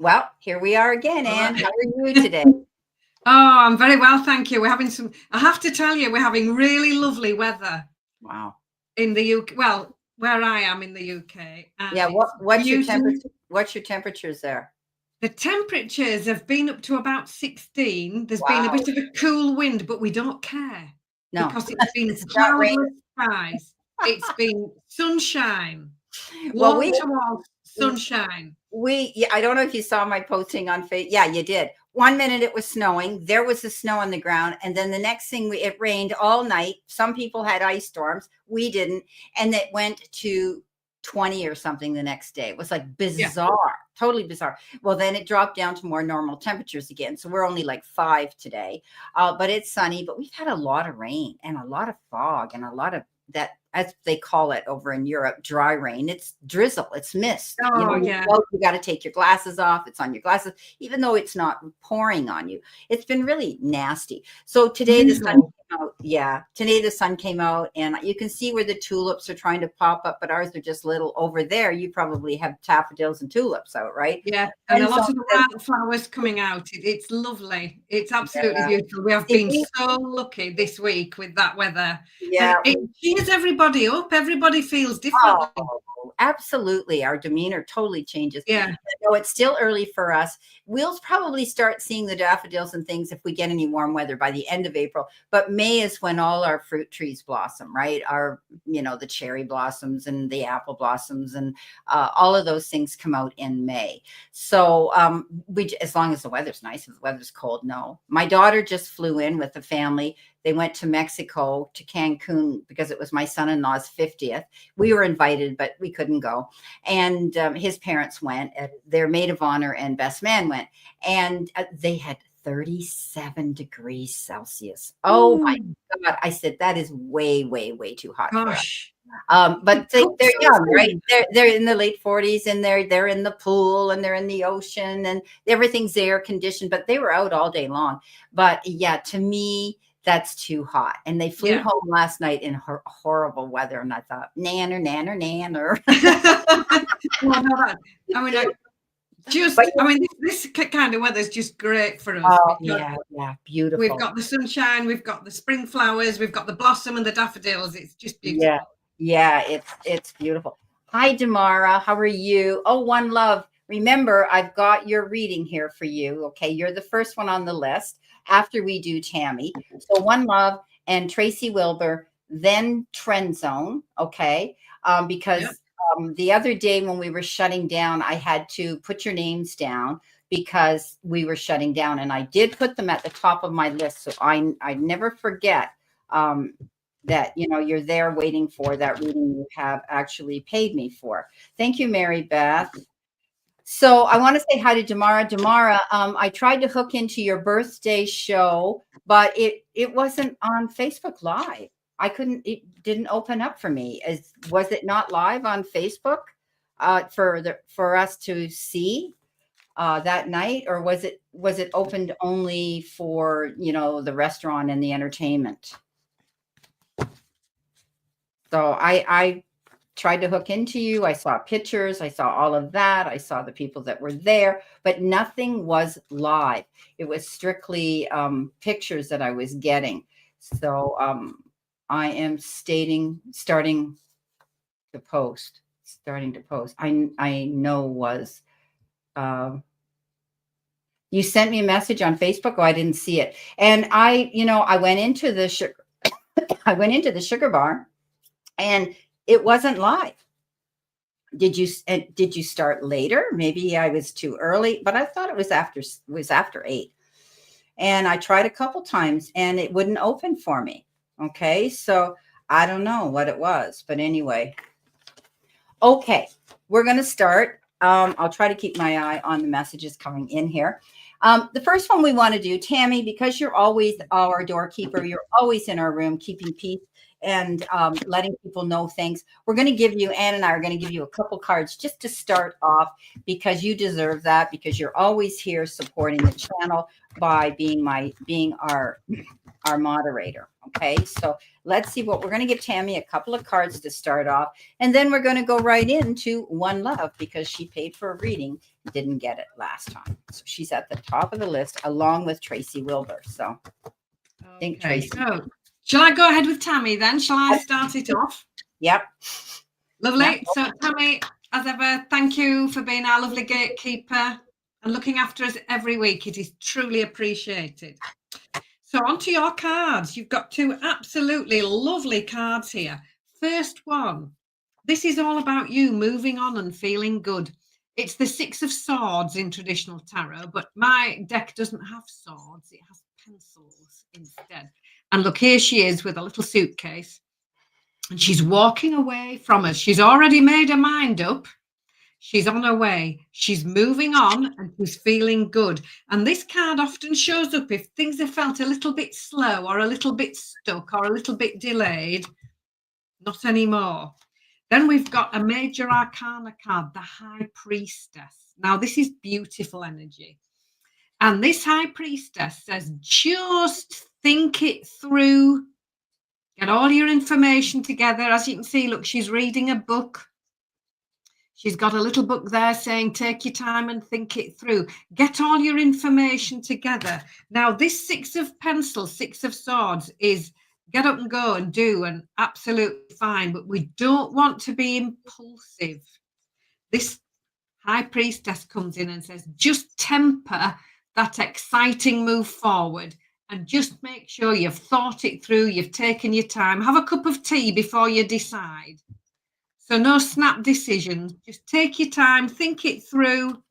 Well, here we are again, Anne. How are you today? Oh, I'm very well, thank you. We're having I have to tell you, we're having really lovely weather. Wow. In the UK, well, where I am in the UK. And yeah, what's your temperature? What's your temperatures there? The temperatures have been up to about 16. There's been a Wow. bit of a cool wind, but we don't care. No. Because it's been cloudless skies. It's been sunshine. Well, Wall-to-wall sunshine. I don't know if you saw my posting on Facebook. Yeah, you did. 1 minute it was snowing. There was the snow on the ground. And then the next thing, it rained all night. Some people had ice storms. We didn't. And it went to 20 or something the next day. It was like bizarre, totally bizarre. Well, then it dropped down to more normal temperatures again. So we're only like 5 today, but it's sunny. But we've had a lot of rain and a lot of fog and a lot of that, as they call it over in Europe, dry rain. It's drizzle, it's mist. You got to take your glasses off. It's on your glasses, even though it's not pouring on you. It's been really nasty. So today the sun came out. Yeah, today the sun came out, and you can see where the tulips are trying to pop up, but ours are just little over there. You probably have daffodils and tulips out, right? Yeah, and a lot of wildflowers coming out. It's lovely. It's absolutely beautiful. We have been so lucky this week with that weather. Yeah, and it cheers everybody up. Everybody feels differently. Oh, absolutely. Our demeanor totally changes. Yeah. No, it's still early for us. We'll probably start seeing the daffodils and things if we get any warm weather by the end of April. But May is when all our fruit trees blossom, right? The cherry blossoms and the apple blossoms and all of those things come out in May. So as long as the weather's nice, if the weather's cold, no. My daughter just flew in with the family. They went to Mexico, to Cancun, because it was my son-in-law's 50th. We were invited, but we couldn't go. And his parents went. Their maid of honor and best man went. And they had 37 degrees Celsius. Oh, my God. I said, that is way, way, way too hot for us. But they're young, right? They're in the late 40s, and they're in the pool, and they're in the ocean, and everything's air conditioned. But they were out all day long. But yeah, to me, that's too hot. And they flew home last night in horrible weather. And I thought, nanner. This kind of weather is just great for us. Oh, yeah, beautiful. We've got the sunshine, we've got the spring flowers, we've got the blossom and the daffodils. It's just beautiful. Yeah, it's beautiful. Hi, Damara. How are you? Oh, one love. Remember, I've got your reading here for you. Okay, you're the first one on the list after we do Tammy. So one love and Tracy Wilbur, then Trend Zone. Okay, because the other day when we were shutting down, I had to put your names down because we were shutting down, and I did put them at the top of my list, so I never forget that you're there waiting for that reading you have actually paid me for. Thank you, Mary Beth. So I want to say hi to Damara. Damara, I tried to hook into your birthday show, but it wasn't on Facebook Live. It didn't open up for me. Was it not live on Facebook for us to see that night, or was it opened only for the restaurant and the entertainment? So I tried to hook into you. I saw pictures. I saw all of that. I saw the people that were there, but nothing was live. It was strictly pictures that I was getting. So I am starting to post. I know was you sent me a message on Facebook. Oh, I didn't see it. And I went into the sugar. I went into the sugar bar, and it wasn't live. Did you start later? Maybe I was too early, but I thought it was after 8. And I tried a couple times, and it wouldn't open for me. Okay, so I don't know what it was, but anyway. Okay, we're going to start. I'll try to keep my eye on the messages coming in here. The first one we want to do, Tammy, because you're always our doorkeeper, you're always in our room keeping peace and letting people know things. We're going to give you, Ann and I are going to give you a couple cards just to start off, because you deserve that, because you're always here supporting the channel by being our our moderator. Okay, so let's see what we're going to give Tammy a couple of cards to start off, and then we're going to go right into One Love because she paid for a reading, didn't get it last time. So she's at the top of the list along with Tracy Wilbur. So I think Tracy. So shall I go ahead with Tammy then? Shall I start it off? Yep. Lovely. Yep. So Tammy, as ever, thank you for being our lovely gatekeeper and looking after us every week. It is truly appreciated. So onto your cards. You've got two absolutely lovely cards here. First one, this is all about you moving on and feeling good. It's the Six of Swords in traditional tarot, but my deck doesn't have swords. It has pencils instead. And look, here she is with a little suitcase. And she's walking away from us. She's already made her mind up. She's on her way. She's moving on and she's feeling good. And this card often shows up if things have felt a little bit slow or a little bit stuck or a little bit delayed. Not anymore. Then we've got a major arcana card, the High Priestess. Now, this is beautiful energy. And this High Priestess says, just think it through. Get all your information together. As you can see, look, she's reading a book. She's got a little book there saying, take your time and think it through. Get all your information together. Now, this Six of Pencils, Six of Swords is get up and go and do, and absolutely fine. But we don't want to be impulsive. This High Priestess comes in and says, just temper that exciting move forward. And just make sure you've thought it through, you've taken your time. Have a cup of tea before you decide. So no snap decisions. Just take your time, think it through,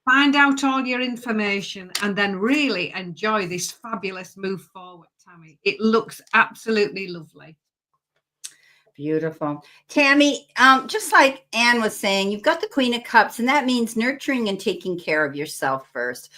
find out all your information, and then really enjoy this fabulous move forward, Tammy. It looks absolutely lovely. Beautiful. Tammy, just like Anne was saying, you've got the Queen of Cups, and that means nurturing and taking care of yourself first.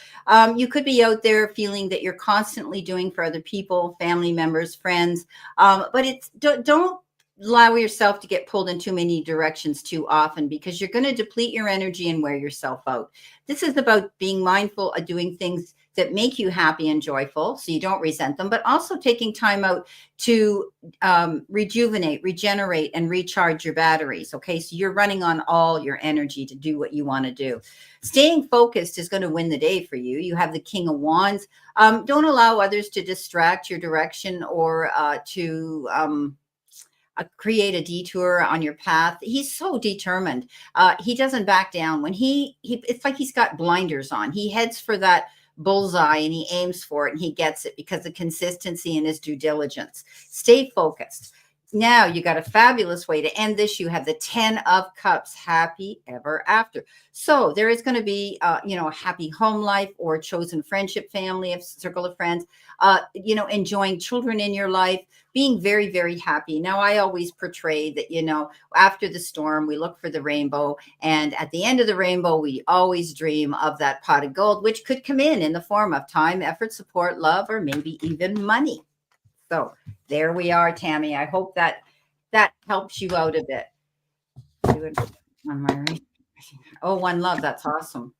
You could be out there feeling that you're constantly doing for other people, family members, friends, but it's don't allow yourself to get pulled in too many directions too often, because you're going to deplete your energy and wear yourself out. This is about being mindful of doing things that make you happy and joyful so you don't resent them, but also taking time out to rejuvenate, regenerate, and recharge your batteries. Okay, so you're running on all your energy to do what you want to do. Staying focused is going to win the day for you. You have the King of Wands. Don't allow others to distract your direction or to create a detour on your path. He's so determined. He doesn't back down. When he it's like he's got blinders on. He heads for that bullseye and he aims for it and he gets it because of consistency and his due diligence. Stay focused. Now you got a fabulous way to end this. You have the 10 of Cups, happy ever after. So there is going to be, a happy home life or chosen friendship, family, a circle of friends, enjoying children in your life, being very, very happy. Now, I always portray that, after the storm, we look for the rainbow. And at the end of the rainbow, we always dream of that pot of gold, which could come in the form of time, effort, support, love, or maybe even money. So there we are, Tammy. I hope that helps you out a bit. One Love. That's awesome.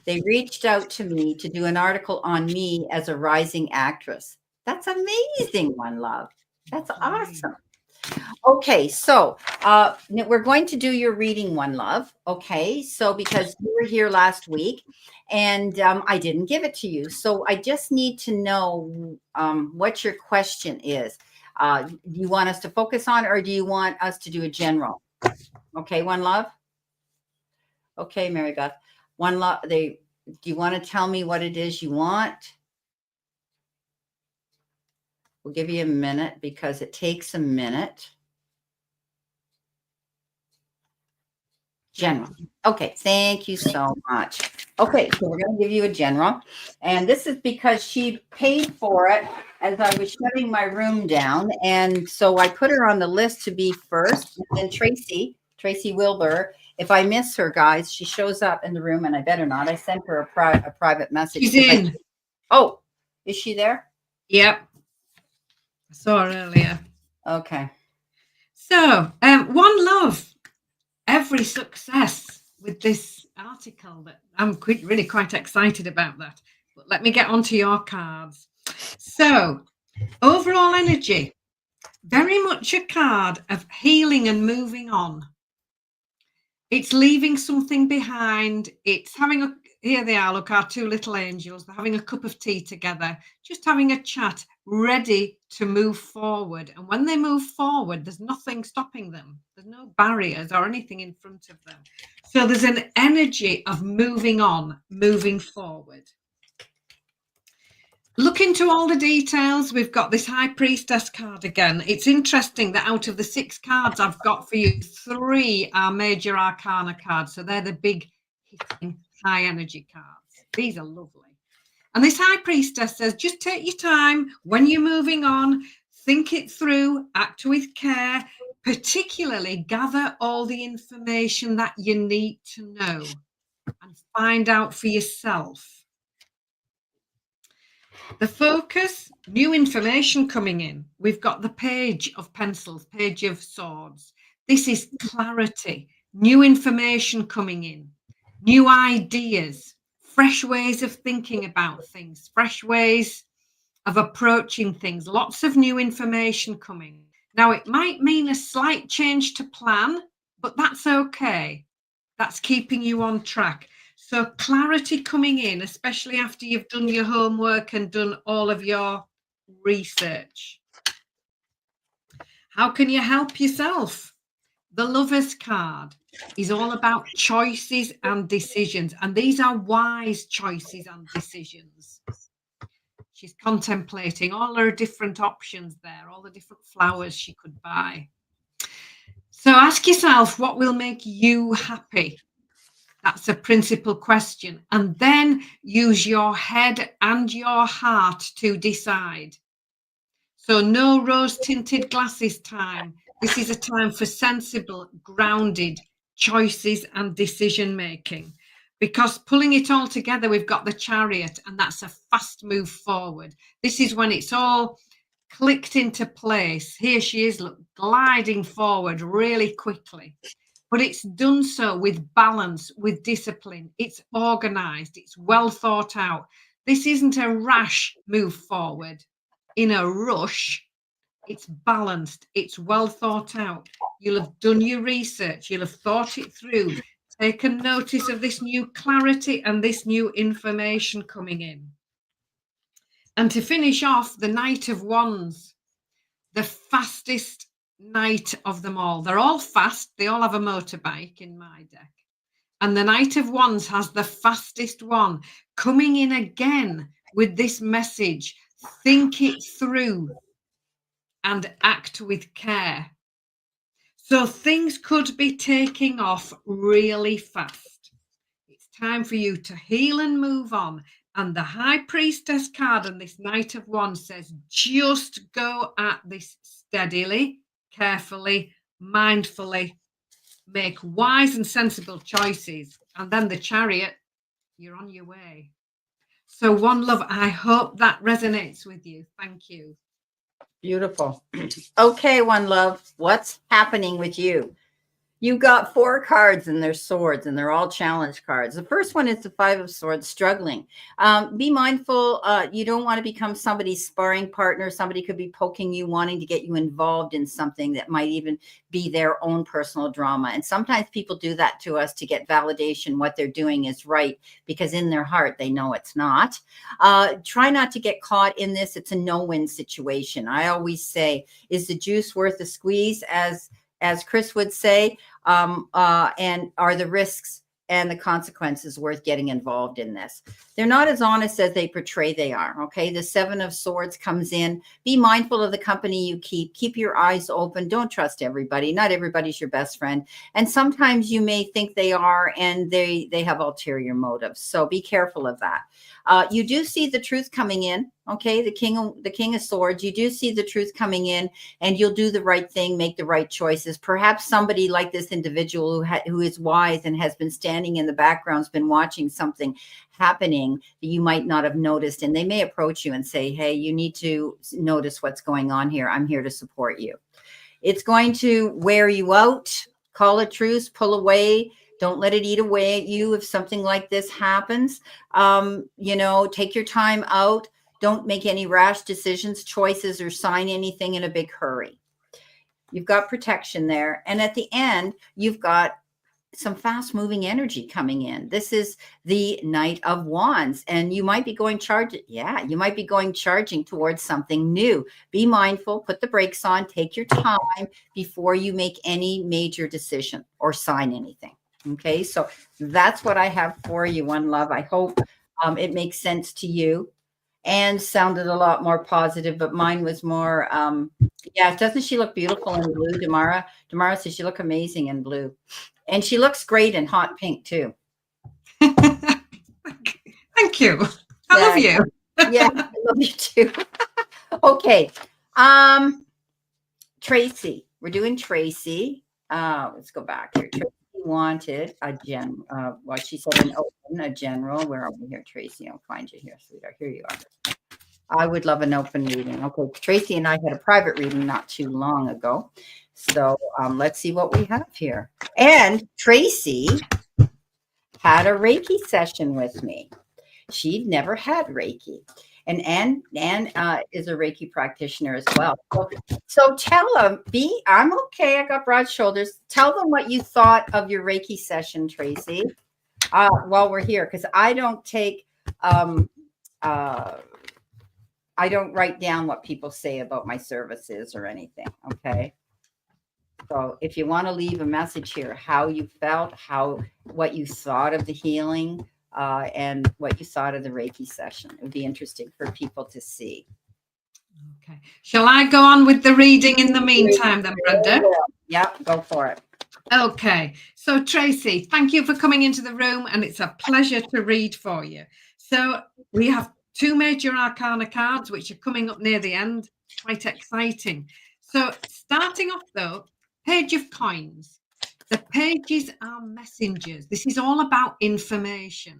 They reached out to me to do an article on me as a rising actress. That's amazing, One Love. That's awesome. Okay, so we're going to do your reading, One Love. Okay, so because you were here last week and I didn't give it to you. So I just need to know what your question is. Do you want us to focus on, or do you want us to do a general? Okay, One Love. Okay, Mary Beth. One Love. Do you want to tell me what it is you want? We'll give you a minute because it takes a minute. General. Okay, thank you so much. Okay, so we're going to give you a general. And this is because she paid for it as I was shutting my room down. And so I put her on the list to be first. And then Tracy Wilbur, if I miss her, guys, she shows up in the room, and I better not. I sent her a private message. She's in. Oh, is she there? Yep. I saw her earlier. Okay. So, One Love. Every success with this article that I'm really quite excited about that. But let me get onto your cards. So Overall energy, very much a card of healing and moving on. It's leaving something behind. It's having a, here they are, look, our two little angels. They're having a cup of tea together, just having a chat, ready to move forward. And when they move forward, there's nothing stopping them. There's no barriers or anything in front of them. So there's an energy of moving on, moving forward. Look into all the details. We've got this High Priestess card again. It's interesting that out of the 6 cards I've got for you, 3 are Major Arcana cards. So they're the big hitting high energy cards. These are lovely. And this High Priestess says, just take your time when you're moving on, think it through, act with care, particularly gather all the information that you need to know and find out for yourself. The focus, new information coming in. We've got the Page of Pencils, Page of Swords. This is clarity, new information coming in, new ideas, fresh ways of thinking about things, fresh ways of approaching things, lots of new information coming. Now, it might mean a slight change to plan, but that's okay. That's keeping you on track. So clarity coming in, especially after you've done your homework and done all of your research. How can you help yourself? The Lover's card is all about choices and decisions, and these are wise choices and decisions. She's contemplating all her different options there, all the different flowers she could buy. So ask yourself, what will make you happy? That's a principal question. And then use your head and your heart to decide. So no rose-tinted glasses time. This is a time for sensible, grounded choices and decision-making. Because pulling it all together, we've got the Chariot, and that's a fast move forward. This is when it's all clicked into place. Here she is, look, gliding forward really quickly. But it's done so with balance, with discipline. It's organized. It's well thought out. This isn't a rash move forward in a rush. It's balanced. It's well thought out. You'll have done your research. You'll have thought it through, taken notice of this new clarity and this new information coming in. And to finish off, the Knight of Wands, the fastest knight of them all. They're all fast. They all have a motorbike in my deck. And the Knight of Wands has the fastest one, coming in again with this message. Think it through and act with care. So things could be taking off really fast. It's time for you to heal and move on. And the High Priestess card and this Knight of Wands says, just go at this steadily, carefully, mindfully, make wise and sensible choices. And then the Chariot, you're on your way. So One Love, I hope that resonates with you. Thank you. Beautiful. Okay, One Love, what's happening with you? You got 4 cards and they're swords, and they're all challenge cards. The first one is the 5 of Swords, struggling. Be mindful. You don't want to become somebody's sparring partner. Somebody could be poking you, wanting to get you involved in something that might even be their own personal drama. And sometimes people do that to us to get validation. What they're doing is right, because in their heart, they know it's not. Try not to get caught in this. It's a no-win situation. I always say, is the juice worth the squeeze, as Chris would say, and are the risks and the consequences worth getting involved in this? They're not as honest as they portray they are, okay? The 7 of Swords comes in. Be mindful of the company you keep. Keep your eyes open. Don't trust everybody. Not everybody's your best friend. And sometimes you may think they are, and they have ulterior motives. So be careful of that. You do see the truth coming in, okay? The King of Swords, you do see the truth coming in, and you'll do the right thing, make the right choices. Perhaps somebody like this individual who is wise and has been standing in the background, has been watching something happening that you might not have noticed, and they may approach you and say, hey, you need to notice what's going on here. I'm here to support you. It's going to wear you out. Call a truce, pull away. Don't let it eat away at you if something like this happens. You know, take your time out. Don't make any rash decisions, choices, or sign anything in a big hurry. You've got protection there. And at the end, you've got some fast moving energy coming in. This is the Knight of Wands, and you might be going you might be going charging towards something new. Be mindful, put the brakes on, take your time before you make any major decision or sign anything. Okay, so that's what I have for you, One Love. I hope it makes sense to you and sounded a lot more positive, but mine was more, yeah, doesn't she look beautiful in blue, Damara? Damara says she look amazing in blue. And she looks great in hot pink too. Thank you. I love you. Yeah, I love you too. Okay. Tracy. We're doing Tracy. Let's go back here. Tracy wanted a well, she said an open, a general. Where are we here, Tracy? I'll find you here, sweetheart. Here you are. I would love an open reading. Okay, Tracy and I had a private reading not too long ago. So let's see what we have here. And Tracy had a Reiki session with me. She'd never had Reiki. And Anne is a Reiki practitioner as well. So tell them, I'm okay. I got broad shoulders. Tell them what you thought of your Reiki session, Tracy, while we're here. Because I don't take, I don't write down what people say about my services or anything. Okay. So if you want to leave a message here, how you felt, what you thought of the healing, and what you thought of the Reiki session, it would be interesting for people to see. Okay. Shall I go on with the reading in the meantime then, Brenda? Yep, go for it. Okay. So Tracy, thank you for coming into the room, and it's a pleasure to read for you. So we have 2 major arcana cards, which are coming up near the end. Quite exciting. So starting off though, Page of Coins. The pages are messengers. This is all about information.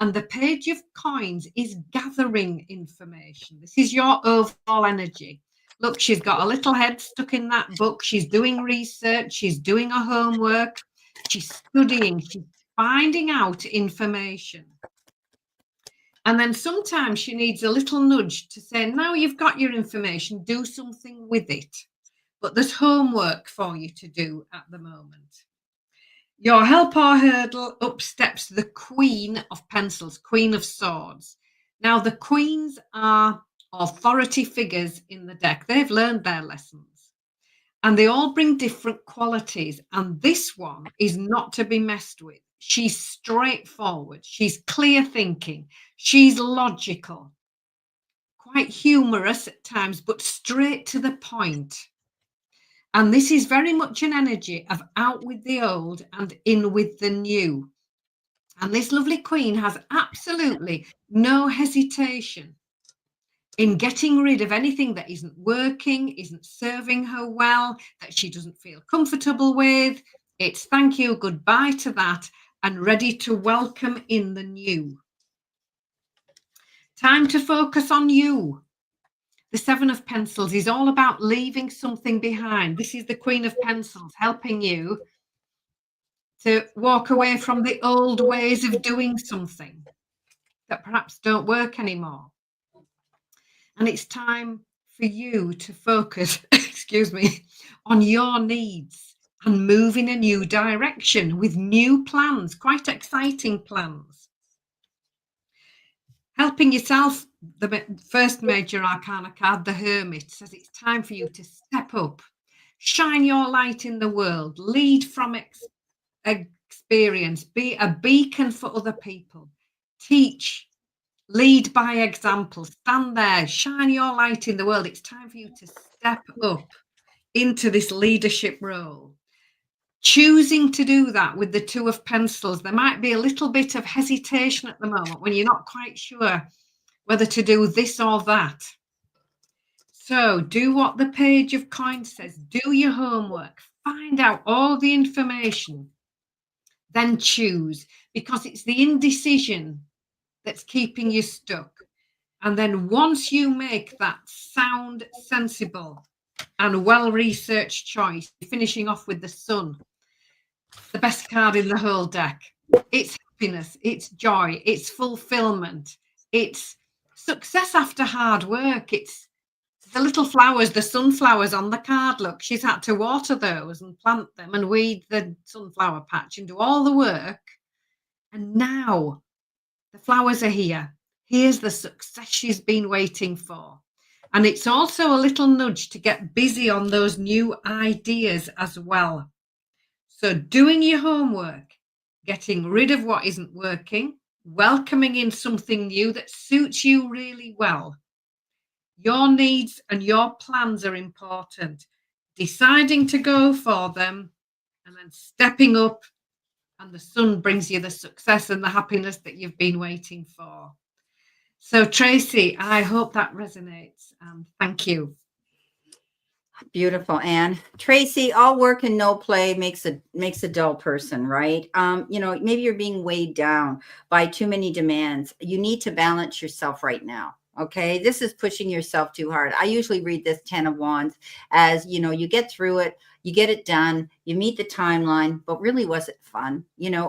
And the Page of Coins is gathering information. This is your overall energy. Look, she's got a little head stuck in that book. She's doing research. She's doing her homework. She's studying. She's finding out information. And then sometimes she needs a little nudge to say, now you've got your information, do something with it. But there's homework for you to do at the moment. Your help or hurdle, up steps the Queen of Pencils, Queen of Swords. Now, the queens are authority figures in the deck. They've learned their lessons. And they all bring different qualities. And this one is not to be messed with. She's straightforward. She's clear thinking. She's logical. Quite humorous at times, but straight to the point. And this is very much an energy of out with the old and in with the new. And this lovely queen has absolutely no hesitation in getting rid of anything that isn't working, isn't serving her well, that she doesn't feel comfortable with. It's thank you, goodbye to that, and ready to welcome in the new. Time to focus on you. The Seven of Pencils is all about leaving something behind. This is the Queen of Pencils helping you to walk away from the old ways of doing something that perhaps don't work anymore. And it's time for you to focus, excuse me, on your needs and move in a new direction with new plans, quite exciting plans. Helping yourself, the first major arcana card, the Hermit, says it's time for you to step up, shine your light in the world, lead from experience, be a beacon for other people, teach, lead by example, stand there, shine your light in the world. It's time for you to step up into this leadership role. Choosing to do that with the Two of Pencils, there might be a little bit of hesitation at the moment when you're not quite sure whether to do this or that. So do what the Page of Coins says. Do your homework. Find out all the information. Then choose, because it's the indecision that's keeping you stuck. And then once you make that sound, sensible, and well-researched choice, finishing off with the Sun, the best card in the whole deck. It's happiness, it's joy, it's fulfillment, it's success after hard work. It's the little flowers, the sunflowers on the card. Look, she's had to water those and plant them and weed the sunflower patch and do all the work. And now the flowers are here. Here's the success she's been waiting for. And it's also a little nudge to get busy on those new ideas as well. So doing your homework, getting rid of what isn't working, welcoming in something new that suits you really well. Your needs and your plans are important. Deciding to go for them and then stepping up, and the sun brings you the success and the happiness that you've been waiting for. So, Tracy, I hope that resonates. And thank you. Beautiful, Anne. Tracy, all work and no play makes a dull person, right? Maybe you're being weighed down by too many demands. You need to balance yourself right now. Okay, this is pushing yourself too hard. I usually read this 10 of Wands as, you get through it, you get it done, you meet the timeline, but really, was it fun?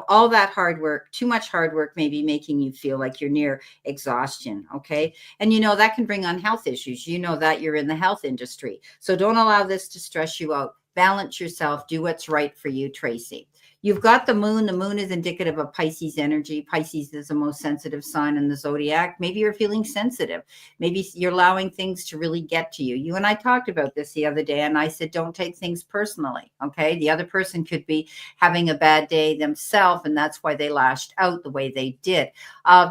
All that hard work, too much hard work may be making you feel like you're near exhaustion. Okay. And, that can bring on health issues. That you're in the health industry. So don't allow this to stress you out. Balance yourself. Do what's right for you, Tracy. You've got the moon. The moon is indicative of Pisces energy. Pisces is the most sensitive sign in the zodiac. Maybe you're feeling sensitive. Maybe you're allowing things to really get to you. You and I talked about this the other day, and I said, don't take things personally. Okay. The other person could be having a bad day themselves, and that's why they lashed out the way they did.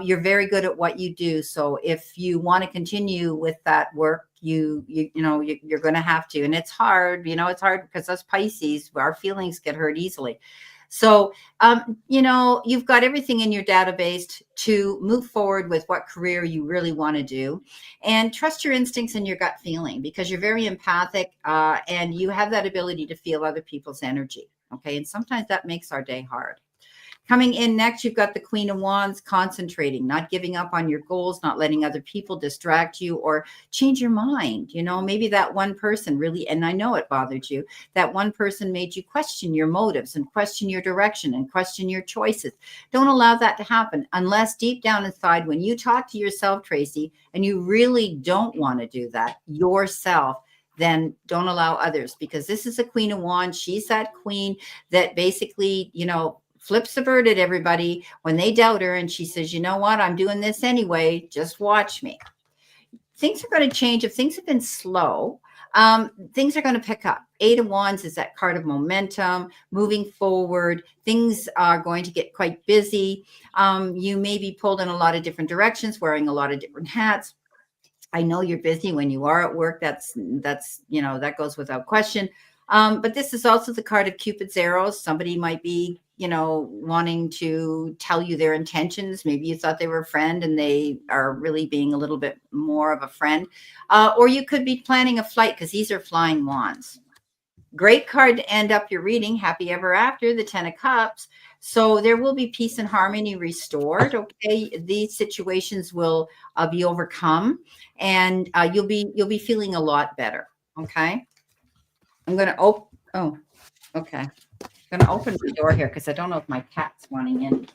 You're very good at what you do. So if you want to continue with that work, you're going to have to, and it's hard. It's hard because us Pisces, our feelings get hurt easily. So, you've got everything in your database to move forward with what career you really want to do, and trust your instincts and your gut feeling, because you're very empathic and you have that ability to feel other people's energy. Okay. And sometimes that makes our day hard. Coming in next, you've got the Queen of Wands, concentrating, not giving up on your goals, not letting other people distract you or change your mind. Maybe that one person really, and I know it bothered you, that one person made you question your motives and question your direction and question your choices. Don't allow that to happen unless deep down inside, when you talk to yourself, Tracy, and you really don't want to do that yourself, then don't allow others, because this is a Queen of Wands. She's that queen that basically, flips the bird at everybody when they doubt her. And she says, you know what? I'm doing this anyway. Just watch me. Things are going to change. If things have been slow, things are going to pick up. 8 of Wands is that card of momentum, moving forward. Things are going to get quite busy. You may be pulled in a lot of different directions, wearing a lot of different hats. I know you're busy when you are at work. That goes without question. But this is also the card of Cupid's arrows. Somebody might be, wanting to tell you their intentions. Maybe you thought they were a friend and they are really being a little bit more of a friend. Or you could be planning a flight, because these are flying wands. Great card to end up your reading. Happy ever after, the 10 of Cups. So there will be peace and harmony restored. Okay. These situations will be overcome, and you'll be feeling a lot better. Okay. I'm going to okay. I'm going to open the door here because I don't know if my cat's wanting in.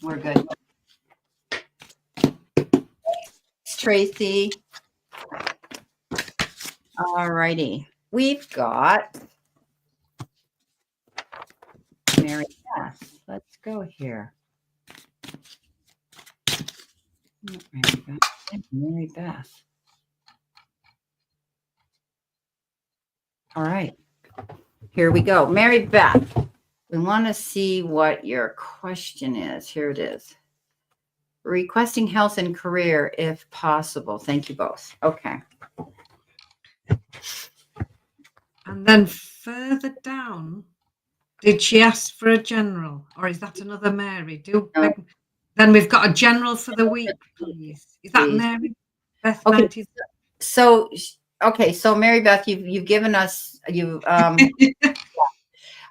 We're good. Tracy. All righty. We've got Mary Beth. Let's go here. Mary Beth. All right. Here we go. Mary Beth. We want to see what your question is. Here it is. Requesting health and career if possible. Thank you both. Okay. And then further down, did she ask for a general, or is that another Mary? No. Then we've got a general for the week, please. Is that Mary Beth? Okay. 90s? So Mary Beth, you've given us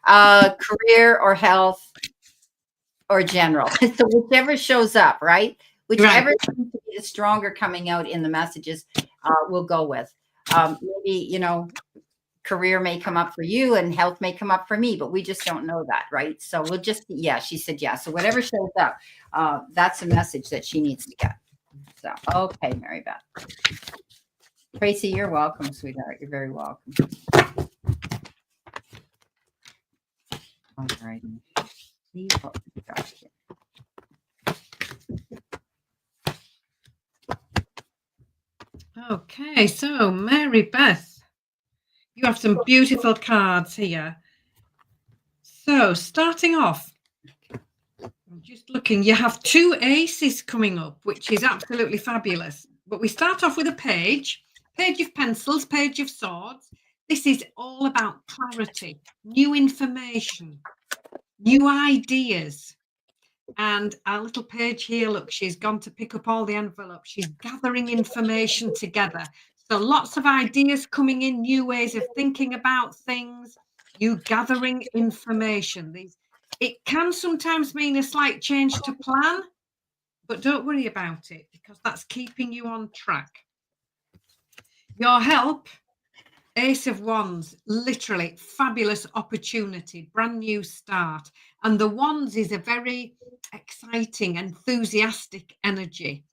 career or health or general. So whichever shows up, right? Whichever seems to be the stronger coming out in the messages, we'll go with. Maybe, career may come up for you and health may come up for me, but we just don't know that, right? So we'll just, yeah, she said, yeah. So whatever shows up, that's a message that she needs to get. So, okay, Mary Beth. Tracy, you're welcome, sweetheart. You're very welcome. All right. See what we got here. Okay, so Mary Beth, you have some beautiful cards here. So starting off, I'm just looking, you have 2 aces coming up, which is absolutely fabulous. But we start off with a page of pencils, page of swords. This is all about clarity, new information, new ideas. And our little page here, look, she's gone to pick up all the envelopes. She's gathering information together. So lots of ideas coming in, new ways of thinking about things, you gathering information. It can sometimes mean a slight change to plan, but don't worry about it because that's keeping you on track. Your help, Ace of Wands, literally fabulous opportunity, brand new start. And the Wands is a very exciting, enthusiastic energy.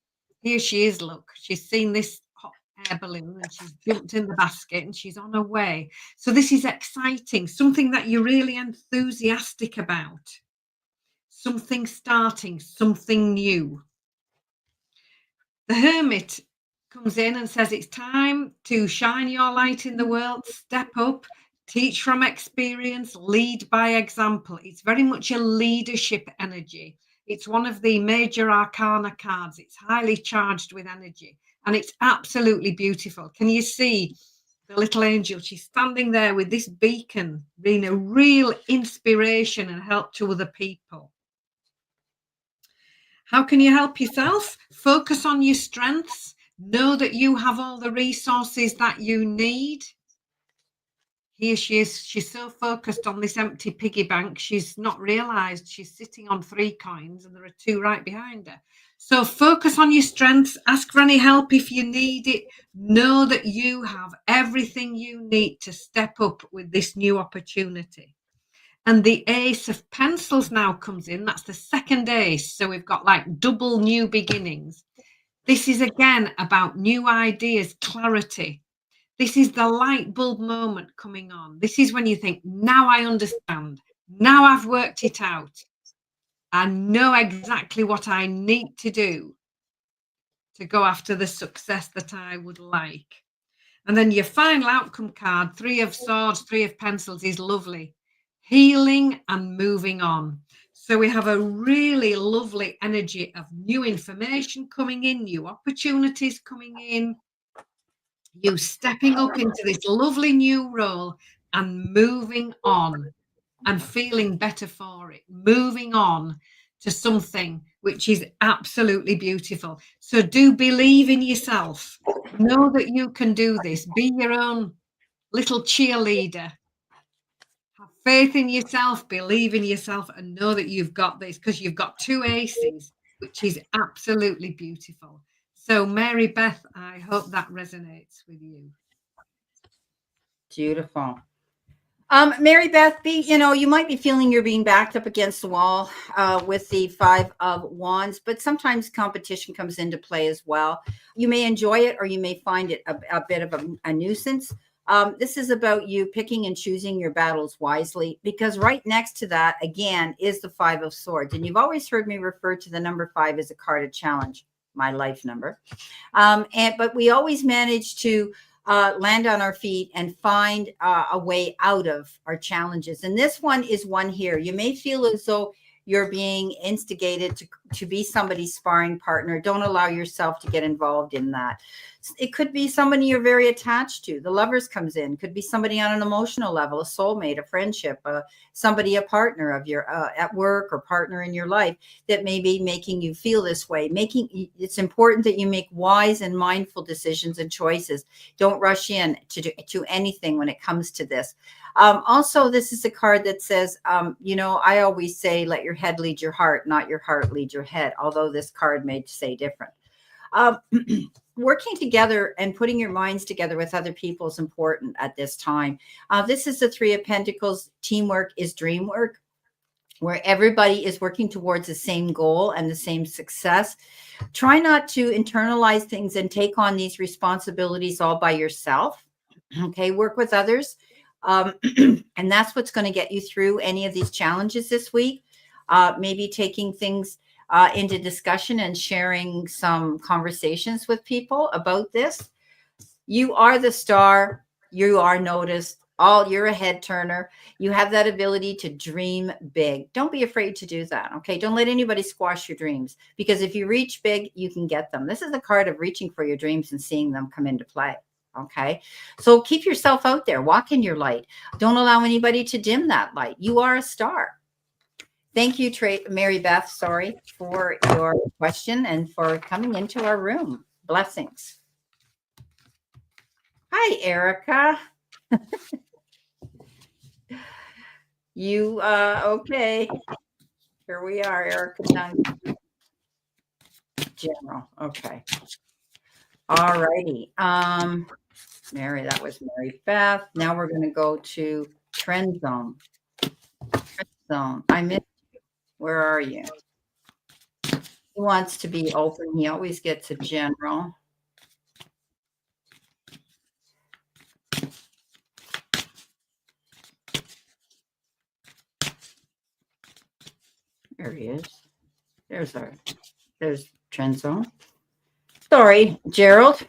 Here she is, look, she's seen this hot air balloon and she's jumped in the basket and she's on her way. So this is exciting, something that you're really enthusiastic about. Something starting, something new. The Hermit comes in and says it's time to shine your light in the world, step up, teach from experience, lead by example. It's very much a leadership energy. It's one of the major arcana cards. It's highly charged with energy and it's absolutely beautiful. Can you see the little angel? She's standing there with this beacon, being a real inspiration and help to other people. How can you help yourself? Focus on your strengths. Know that you have all the resources that you need. Here she is. She's so focused on this empty piggy bank. She's not realized she's sitting on 3 coins and there are 2 right behind her. So focus on your strengths. Ask for any help if you need it. Know that you have everything you need to step up with this new opportunity. And the Ace of Pencils now comes in. That's the second ace. So we've got like double new beginnings. This is again about new ideas, clarity. This is the light bulb moment coming on. This is when you think, now I understand. Now I've worked it out. I know exactly what I need to do to go after the success that I would like. And then your final outcome card, 3 of Swords, 3 of Pencils is lovely. Healing and moving on. So we have a really lovely energy of new information coming in, new opportunities coming in, you stepping up into this lovely new role and moving on and feeling better for it, moving on to something which is absolutely beautiful. So do believe in yourself. Know that you can do this. Be your own little cheerleader. Have faith in yourself, believe in yourself, and know that you've got this because you've got 2 aces, which is absolutely beautiful. So, Mary Beth, I hope that resonates with you. Beautiful. Mary Beth, you might be feeling you're being backed up against the wall with the 5 of Wands, but sometimes competition comes into play as well. You may enjoy it or you may find it a bit of a nuisance. This is about you picking and choosing your battles wisely, because right next to that, again, is the 5 of Swords. And you've always heard me refer to the number 5 as a card of challenge, my life number. But we always manage to land on our feet and find a way out of our challenges. And this one is one here. You may feel as though you're being instigated to be somebody's sparring partner. Don't allow yourself to get involved in that. It could be somebody you're very attached to. The Lovers comes in. Could be somebody on an emotional level, a soulmate, a friendship, somebody, a partner of your at work or partner in your life that may be making you feel this way. It's important that you make wise and mindful decisions and choices. Don't rush in to anything when it comes to this. Also, this is a card that says, I always say, let your head lead your heart, not your heart lead your head, although this card may say different. Um, working together and putting your minds together with other people is important at this time. This is the Three of Pentacles. Teamwork is dream work, where everybody is working towards the same goal and the same success. Try not to internalize things and take on these responsibilities all by yourself. Okay, work with others. And that's what's going to get you through any of these challenges this week. Maybe taking things into discussion and sharing some conversations with people about this. You are the star. You are noticed. You're a head turner. You have that ability to dream big. Don't be afraid to do that. Okay. Don't let anybody squash your dreams, because if you reach big, you can get them. This is a card of reaching for your dreams and seeing them come into play. Okay. So keep yourself out there. Walk in your light. Don't allow anybody to dim that light. You are a star. Thank you, Mary Beth, for your question and for coming into our room. Blessings. Hi, Erica. Okay. Here we are, Erica. General. Okay. All righty. Mary, that was Mary Beth. Now we're going to go to Trend Zone. Trend Zone. I missed you. Where are you? He wants to be open. He always gets a general. There he is. There's Trend Zone. Sorry, Gerald.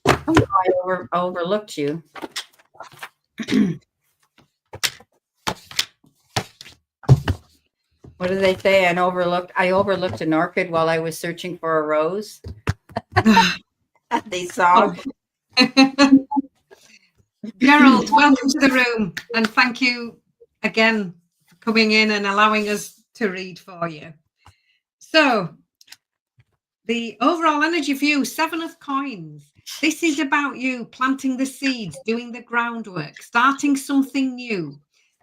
Oh, I overlooked you. What do they say? I overlooked an orchid while I was searching for a rose. They saw. Oh. Gerald, welcome to the room, and thank you again for coming in and allowing us to read for you. So, the overall energy for you, 7 of Coins. This is about you planting the seeds, doing the groundwork, starting something new,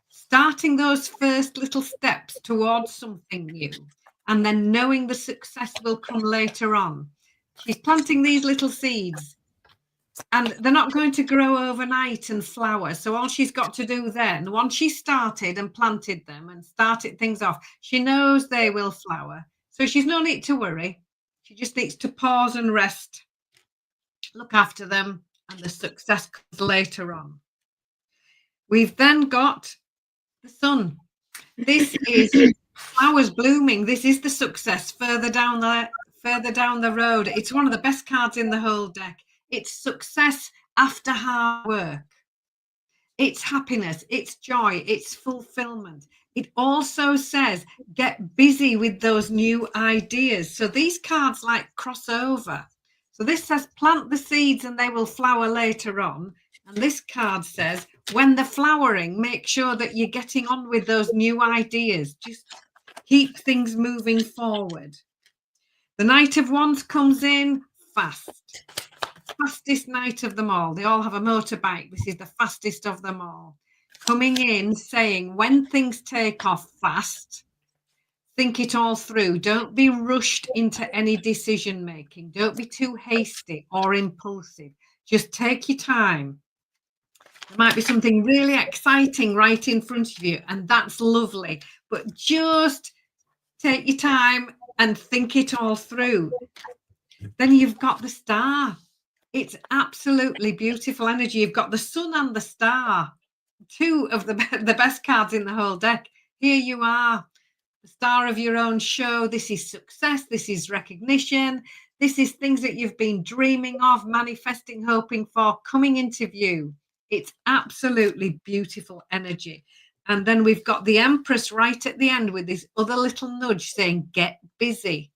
starting those first little steps towards something new, and then knowing the success will come later on. She's planting these little seeds, and they're not going to grow overnight and flower. So all she's got to do then, once she started and planted them and started things off, she knows they will flower. So she's no need to worry. She just needs to pause and rest, look after them, and the success comes later on. We've then got the Sun. This is flowers blooming. This is the success further down the road. It's one of the best cards in the whole deck. It's success after hard work. It's happiness, it's joy, it's fulfillment. It also says get busy with those new ideas. So these cards like cross over. So this says plant the seeds and they will flower later on. And this card says when they're flowering, make sure that you're getting on with those new ideas. Just keep things moving forward. The Knight of Wands comes in fast. Fastest knight of them all. They all have a motorbike. This is the fastest of them all. Coming in saying when things take off fast, think it all through. Don't be rushed into any decision making. Don't be too hasty or impulsive. Just take your time. There might be something really exciting right in front of you, and that's lovely. But just take your time and think it all through. Then you've got the Star. It's absolutely beautiful energy. You've got the Sun and the Star, 2 of the best cards in the whole deck. Here you are, the star of your own show. This is success. This is recognition. This is things that you've been dreaming of, manifesting, hoping for, coming into view. It's absolutely beautiful energy. And then we've got the Empress right at the end with this other little nudge saying, get busy.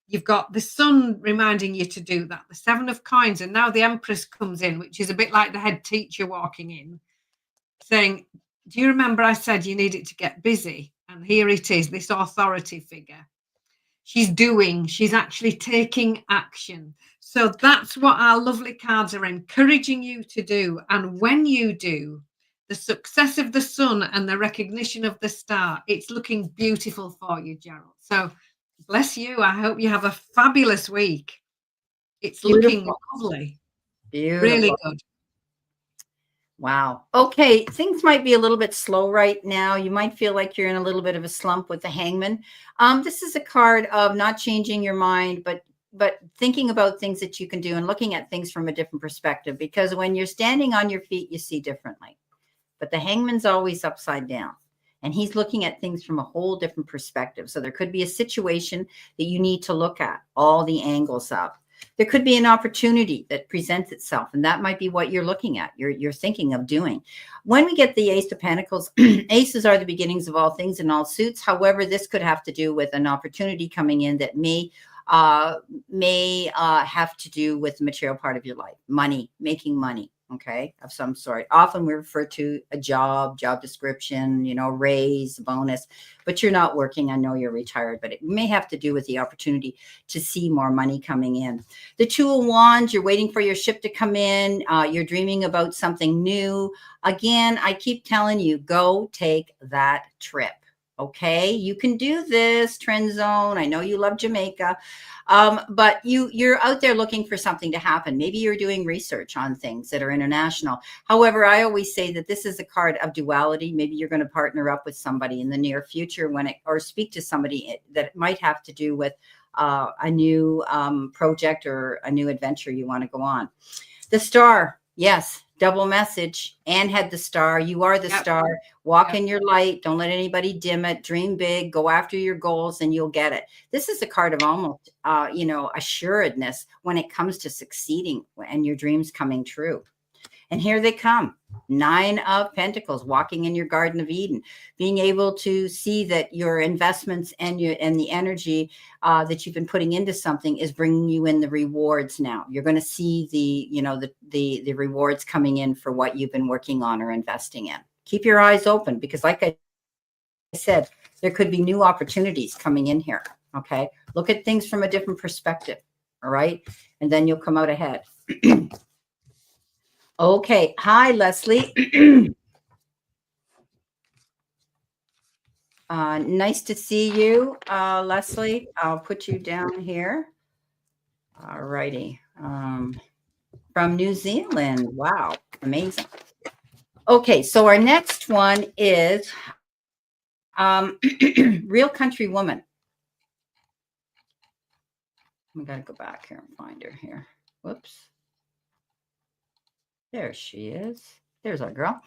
You've got the Sun reminding you to do that, the 7 of Coins, and now the Empress comes in, which is a bit like the head teacher walking in, saying, do you remember I said you needed to get busy? And here it is, this authority figure. She's actually taking action. So that's what our lovely cards are encouraging you to do. And when you do, the success of the Sun and the recognition of the Star, it's looking beautiful for you, Gerald. So bless you. I hope you have a fabulous week. It's Beautiful. looking lovely. Beautiful. Really good. Wow. Okay. Things might be a little bit slow right now. You might feel like you're in a little bit of a slump with the Hangman. This is a card of not changing your mind, but thinking about things that you can do and looking at things from a different perspective, because when you're standing on your feet, you see differently. But the Hangman's always upside down, and he's looking at things from a whole different perspective. So there could be a situation that you need to look at all the angles of. There could be an opportunity that presents itself, and that might be what you're looking at, you're thinking of doing. When we get the Ace of Pentacles, aces are the beginnings of all things in all suits. However, this could have to do with an opportunity coming in that may have to do with the material part of your life, money, making money, okay, of some sort. Often we refer to a job description, raise, bonus, but you're not working. I know you're retired, but it may have to do with the opportunity to see more money coming in. The Two of Wands, you're waiting for your ship to come in. You're dreaming about something new. Again, I keep telling you, go take that trip. Okay, you can do this, Trend Zone. I know you love Jamaica, but you're out there looking for something to happen. Maybe you're doing research on things that are international. However, I always say that this is a card of duality. Maybe you're going to partner up with somebody in the near future or speak to somebody that might have to do with a new project or a new adventure you want to go on. The Star, yes. Double message. Anne had the star. You are the star. Walk in your light. Don't let anybody dim it. Dream big. Go after your goals and you'll get it. This is a card of almost, assuredness when it comes to succeeding and your dreams coming true. And here they come. 9 of Pentacles, walking in your Garden of Eden, being able to see that your investments and the energy that you've been putting into something is bringing you in the rewards now. You're going to see the rewards coming in for what you've been working on or investing in. Keep your eyes open, because like I said, there could be new opportunities coming in here. Okay. Look at things from a different perspective. All right. And then you'll come out ahead. Okay. Hi, Leslie. Nice to see you, Leslie. I'll put you down here. All righty. From New Zealand. Wow. Amazing. Okay. So our next one is Real Country Woman. We got to go back here and find her here. Whoops. There she is. There's our girl.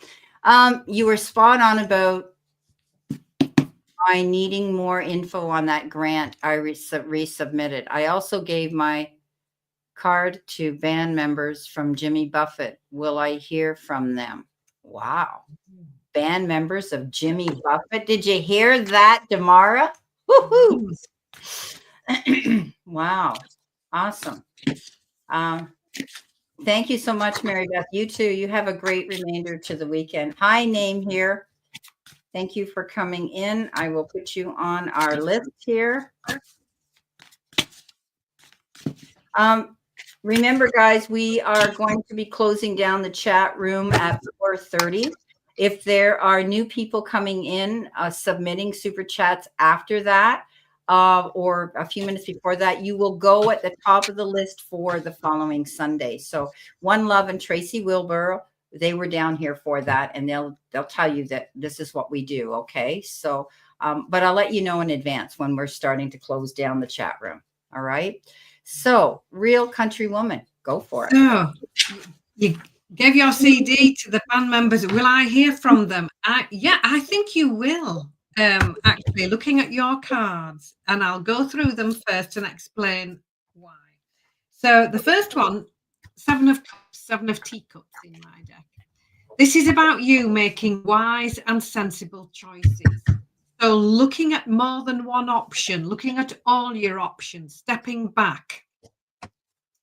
You were spot on about needing more info on that grant I resubmitted. I also gave my card to band members from Jimmy Buffett. Will I hear from them? Wow. Band members of Jimmy Buffett. Did you hear that, Damara? Woohoo! Wow. Awesome. Thank you so much, Mary Beth. You too. You have a great remainder to the weekend. Hi, name here. Thank you for coming in. I will put you on our list here. Remember, guys, we are going to be closing down the chat room at 4:30. If there are new people coming in, submitting super chats after that, or a few minutes before that, you will go at the top of the list for the following Sunday. So One Love and Tracy Wilbur, they were down here for that, and they'll tell you that this is what we do. Okay. So, but I'll let you know in advance when we're starting to close down the chat room. All right. So Real Country Woman, go for it. Oh, you gave your CD to the band members. Will I hear from them? I think you will. Actually, looking at your cards, and I'll go through them first and explain why. So the first one, 7 of Cups, 7 of Teacups in my deck. This is about you making wise and sensible choices. So looking at more than one option, looking at all your options, stepping back.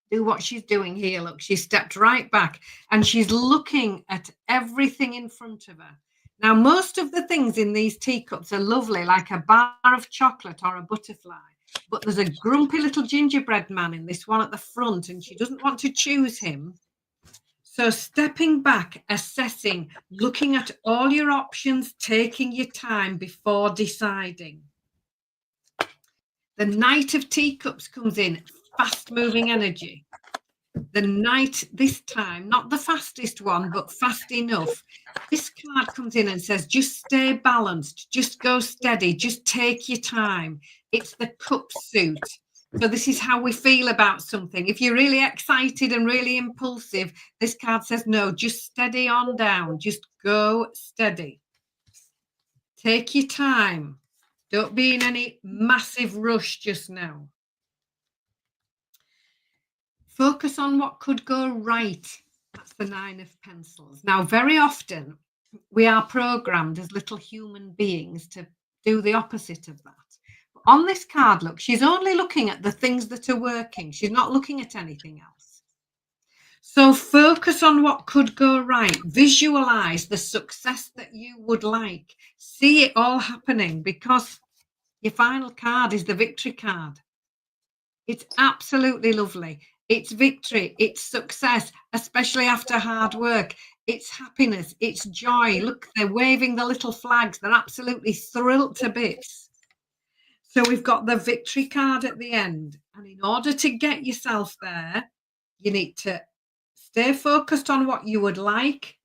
Do what she's doing here. Look, she stepped right back and she's looking at everything in front of her. Now, most of the things in these teacups are lovely, like a bar of chocolate or a butterfly. But there's a grumpy little gingerbread man in this one at the front, and she doesn't want to choose him. So stepping back, assessing, looking at all your options, taking your time before deciding. The Knight of Teacups comes in, fast moving energy. The Knight this time, not the fastest one, but fast enough. This card comes in and says, just stay balanced, just go steady, just take your time. It's the Cup suit. So this is how we feel about something. If you're really excited and really impulsive, this card says, no, just steady on down, just go steady. Take your time. Don't be in any massive rush just now. Focus on what could go right. That's the 9 of Pencils. Now, very often we are programmed as little human beings to do the opposite of that. On this card, look, she's only looking at the things that are working. She's not looking at anything else. So focus on what could go right. Visualize the success that you would like. See it all happening, because your final card is the victory card. It's absolutely lovely. It's victory, it's success, especially after hard work. It's happiness, it's joy. Look, they're waving the little flags. They're absolutely thrilled to bits. So we've got the victory card at the end. And in order to get yourself there, you need to stay focused on what you would like,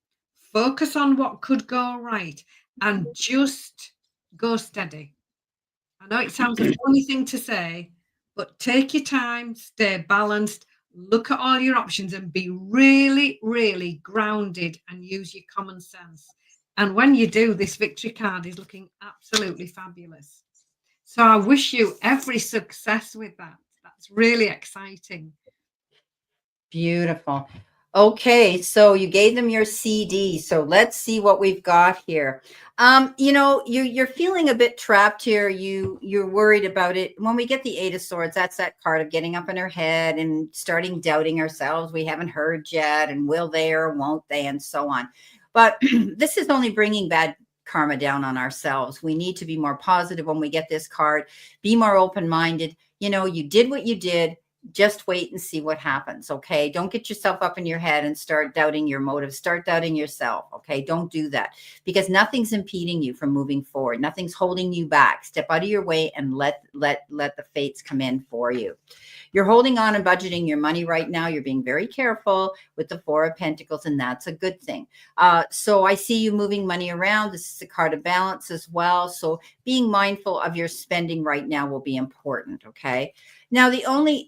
focus on what could go right, and just go steady. I know it sounds a funny thing to say, but take your time, stay balanced, look at all your options and be really, really grounded and use your common sense. And when you do, this victory card is looking absolutely fabulous. So I wish you every success with that. That's really exciting. Beautiful. Okay, so you gave them your CD. So let's see what we've got here. You're feeling a bit trapped here. You're worried about it. When we get the 8 of Swords, that's that card of getting up in our head and starting doubting ourselves. We haven't heard yet, and will they or won't they, and so on. But this is only bringing bad karma down on ourselves. We need to be more positive when we get this card. Be more open-minded. You did what you did. Just wait and see what happens. Okay. Don't get yourself up in your head and start doubting your motives. Start doubting yourself. Okay. Don't do that, because nothing's impeding you from moving forward. Nothing's holding you back. Step out of your way and let the fates come in for you. You're holding on and budgeting your money right now. You're being very careful with the 4 of Pentacles, and that's a good thing. So I see you moving money around. This is a card of balance as well. So being mindful of your spending right now will be important. Okay. Now,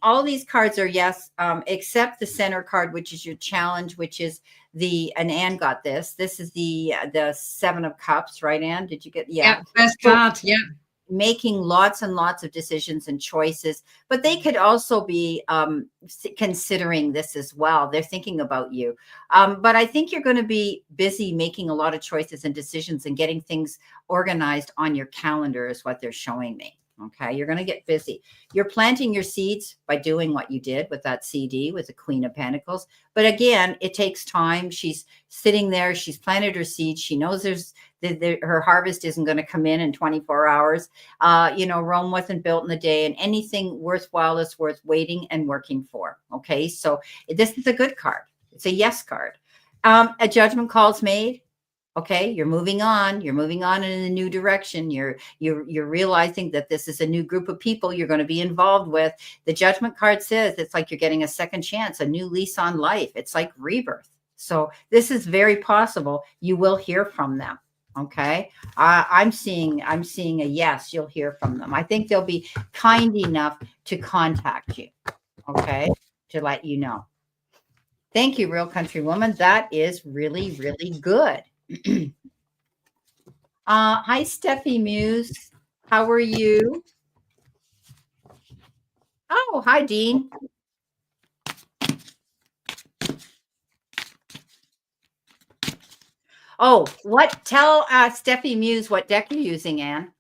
all these cards are yes, except the center card, which is your challenge, which is and Anne got this. This is the 7 of Cups, right, Anne? Did you get? Yeah, best card. Yeah. Making lots and lots of decisions and choices, but they could also be considering this as well. They're thinking about you. But I think you're going to be busy making a lot of choices and decisions and getting things organized on your calendar is what they're showing me. Okay, you're going to get busy. You're planting your seeds by doing what you did with that CD with the Queen of Pentacles. But again, it takes time. She's sitting there. She's planted her seeds. She knows her harvest isn't going to come in 24 hours. Rome wasn't built in a day, and anything worthwhile is worth waiting and working for. Okay, so this is a good card. It's a yes card. A judgment call's made. Okay, you're moving on. You're moving on in a new direction. You're realizing that this is a new group of people you're going to be involved with. The Judgment card says it's like you're getting a second chance, a new lease on life. It's like rebirth. So this is very possible. You will hear from them. Okay, I'm seeing a yes. You'll hear from them. I think they'll be kind enough to contact you. Okay, to let you know. Thank you, Real Country Woman. That is really, really good. Hi, Steffi Muse. How are you? Oh, hi, Dean. Oh, tell Steffi Muse what deck you're using, Anne.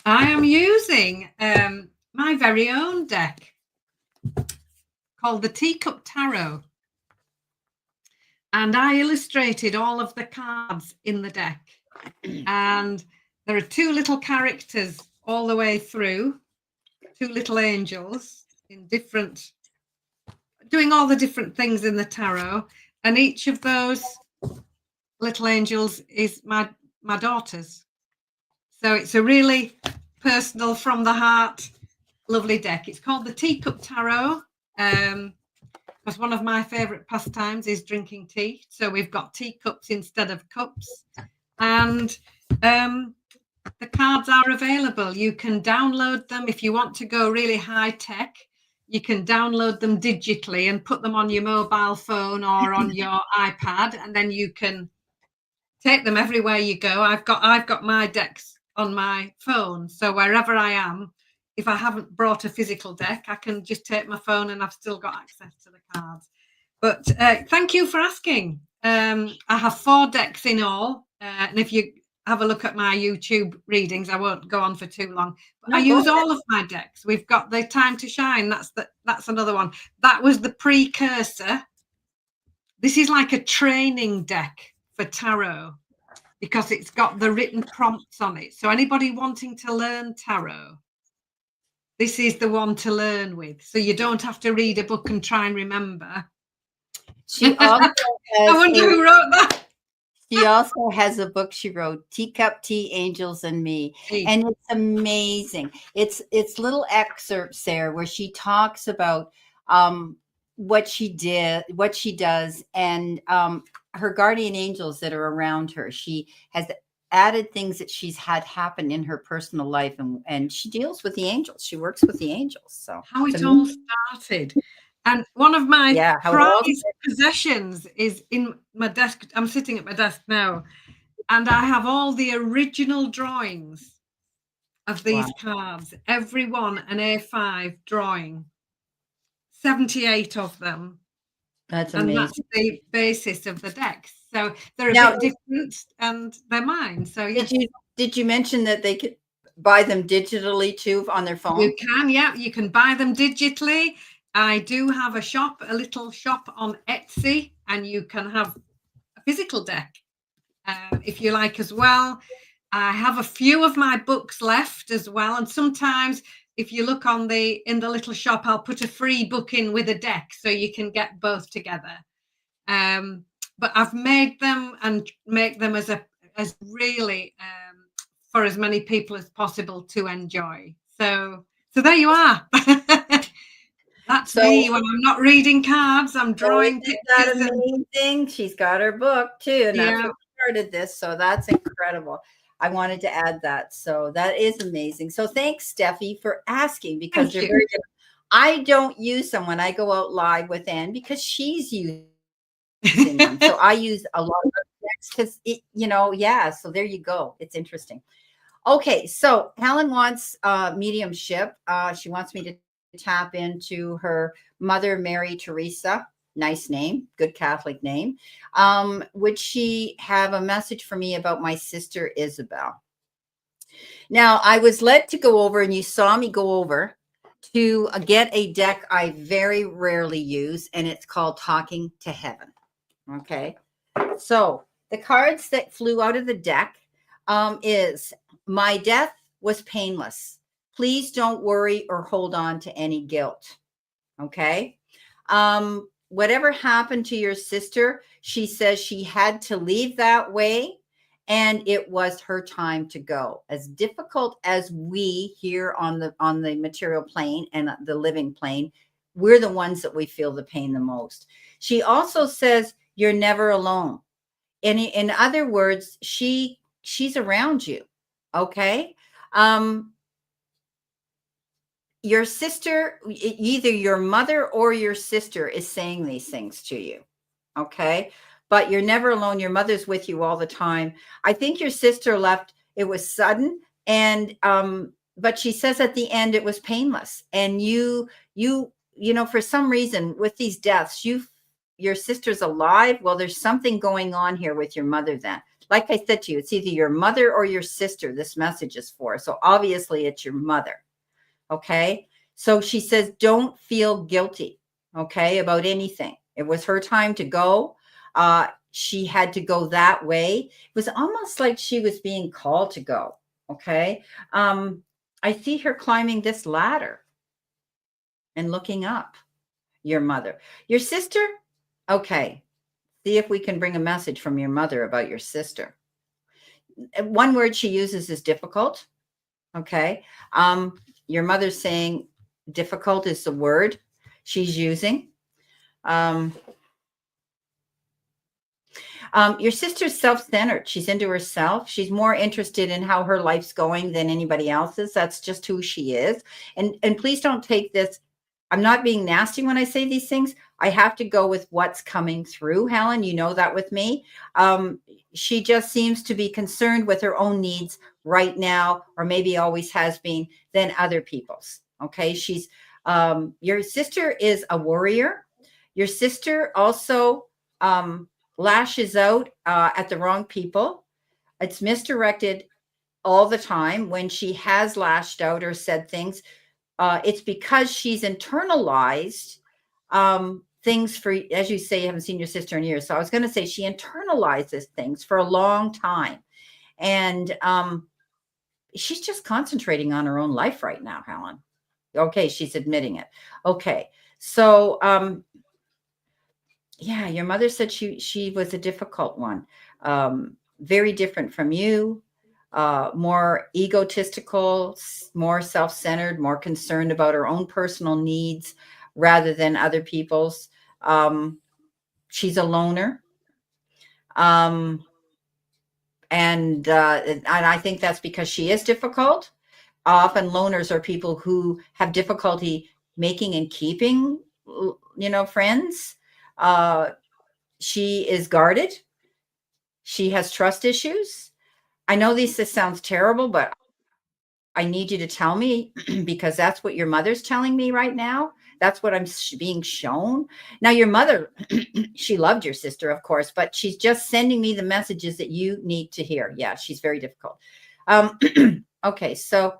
I am using my very own deck called the Teacup Tarot. And I illustrated all of the cards in the deck. And there are 2 little characters all the way through, 2 little angels doing all the different things in the tarot. And each of those little angels is my daughters. So it's a really personal, from the heart, lovely deck. It's called the Teacup Tarot. Because one of my favorite pastimes is drinking tea. So we've got teacups instead of cups. And the cards are available. You can download them if you want to go really high tech. You can download them digitally and put them on your mobile phone or on your iPad, and then you can take them everywhere you go. I've got my decks on my phone, so wherever I am, if I haven't brought a physical deck, I can just take my phone and I've still got access to the cards. But thank you for asking. I have 4 decks in all, and if you have a look at my YouTube readings, I won't go on for too long. But I use all of my decks. We've got the Time to Shine. That's another one. That was the precursor. This is like a training deck for tarot because it's got the written prompts on it. So anybody wanting to learn tarot, this is the one to learn with. So you don't have to read a book and try and remember. She also I wonder who wrote that. She also has a book she wrote, Teacup Tea, Angels and Me. And it's amazing. It's little excerpts there where she talks about what she did, what she does, and her guardian angels that are around her. She has added things that she's had happen in her personal life, and she deals with the angels. She works with the angels. So how it all started. And one of my prized possessions is in my desk. I'm sitting at my desk now, and I have all the original drawings of these cards. Every one an A5 drawing. 78 of them. That's amazing. And that's the basis of the decks. So they're a bit different, and they're mine. So yes. Did you mention that they could buy them digitally too on their phone? You can, yeah. You can buy them digitally. I do have a little shop on Etsy, and you can have a physical deck if you like as well. I have a few of my books left as well, and sometimes if you look in the little shop, I'll put a free book in with a deck so you can get both together. But I've made them and make them as really for as many people as possible to enjoy. So there you are. That's me when I'm not reading cards. I'm drawing pictures. That amazing. She's got her book too, and that's what started this. So that's incredible. I wanted to add that. So that is amazing. So thanks, Steffi, for asking, because they're very good. I don't use them when I go out live with Anne because she's using them. So I use a lot of decks because so there you go. It's interesting. Okay, so Helen wants mediumship. She wants me to tap into her mother, Mary Teresa. Nice name, good Catholic name. Would she have a message for me about my sister Isabel? Now, I was led to go over, and you saw me go over to get a deck I very rarely use, and it's called Talking to Heaven. Okay, so the cards that flew out of the deck is my death was painless. Please don't worry or hold on to any guilt. Okay. Whatever happened to your sister, she says she had to leave that way, and it was her time to go. As difficult as we here on the material plane and the living plane, we're the ones that we feel the pain the most. She also says you're never alone. In other words, she's around you. Okay. Your sister, either your mother or your sister, is saying these things to you. Okay. But you're never alone. Your mother's with you all the time. I think your sister left. It was sudden. And, but she says at the end, it was painless. And you for some reason with these deaths, your sister's alive. Well, there's something going on here with your mother then. Like I said to you, it's either your mother or your sister this message is for. So obviously it's your mother. Okay. So she says, don't feel guilty. Okay. About anything. It was her time to go. She had to go that way. It was almost like she was being called to go. Okay. I see her climbing this ladder and looking up. Your mother, your sister. Okay. See if we can bring a message from your mother about your sister. One word she uses is difficult. Okay. Your mother's saying difficult is the word. she's using. Your sister's self-centered. She's into herself. She's more interested in how her life's going than anybody else's. That's just who she is. And please don't take this. I'm not being nasty when I say these things. I have to go with what's coming through, Helen. You know that with me. She just seems to be concerned with her own needs right now, or maybe always has been, than other people's. Okay. Your sister is a worrier. Your sister also, lashes out at the wrong people. It's misdirected all the time. When she has lashed out or said things, it's because she's internalized things for, as you say, you haven't seen your sister in years. So I was going to say she internalizes things for a long time. And she's just concentrating on her own life right now, Helen. Okay, she's admitting it. Okay, so yeah, your mother said she was a difficult one, very different from you, more egotistical, more self-centered, more concerned about her own personal needs rather than other people's. She's a loner. And I think that's because she is difficult. Often loners are people who have difficulty making and keeping, friends. She is guarded. She has trust issues. I know this sounds terrible, but I need you to tell me because that's what your mother's telling me right now. That's what I'm being shown. Now, your mother, she loved your sister, of course, but she's just sending me the messages that you need to hear. Yeah, she's very difficult. Okay, so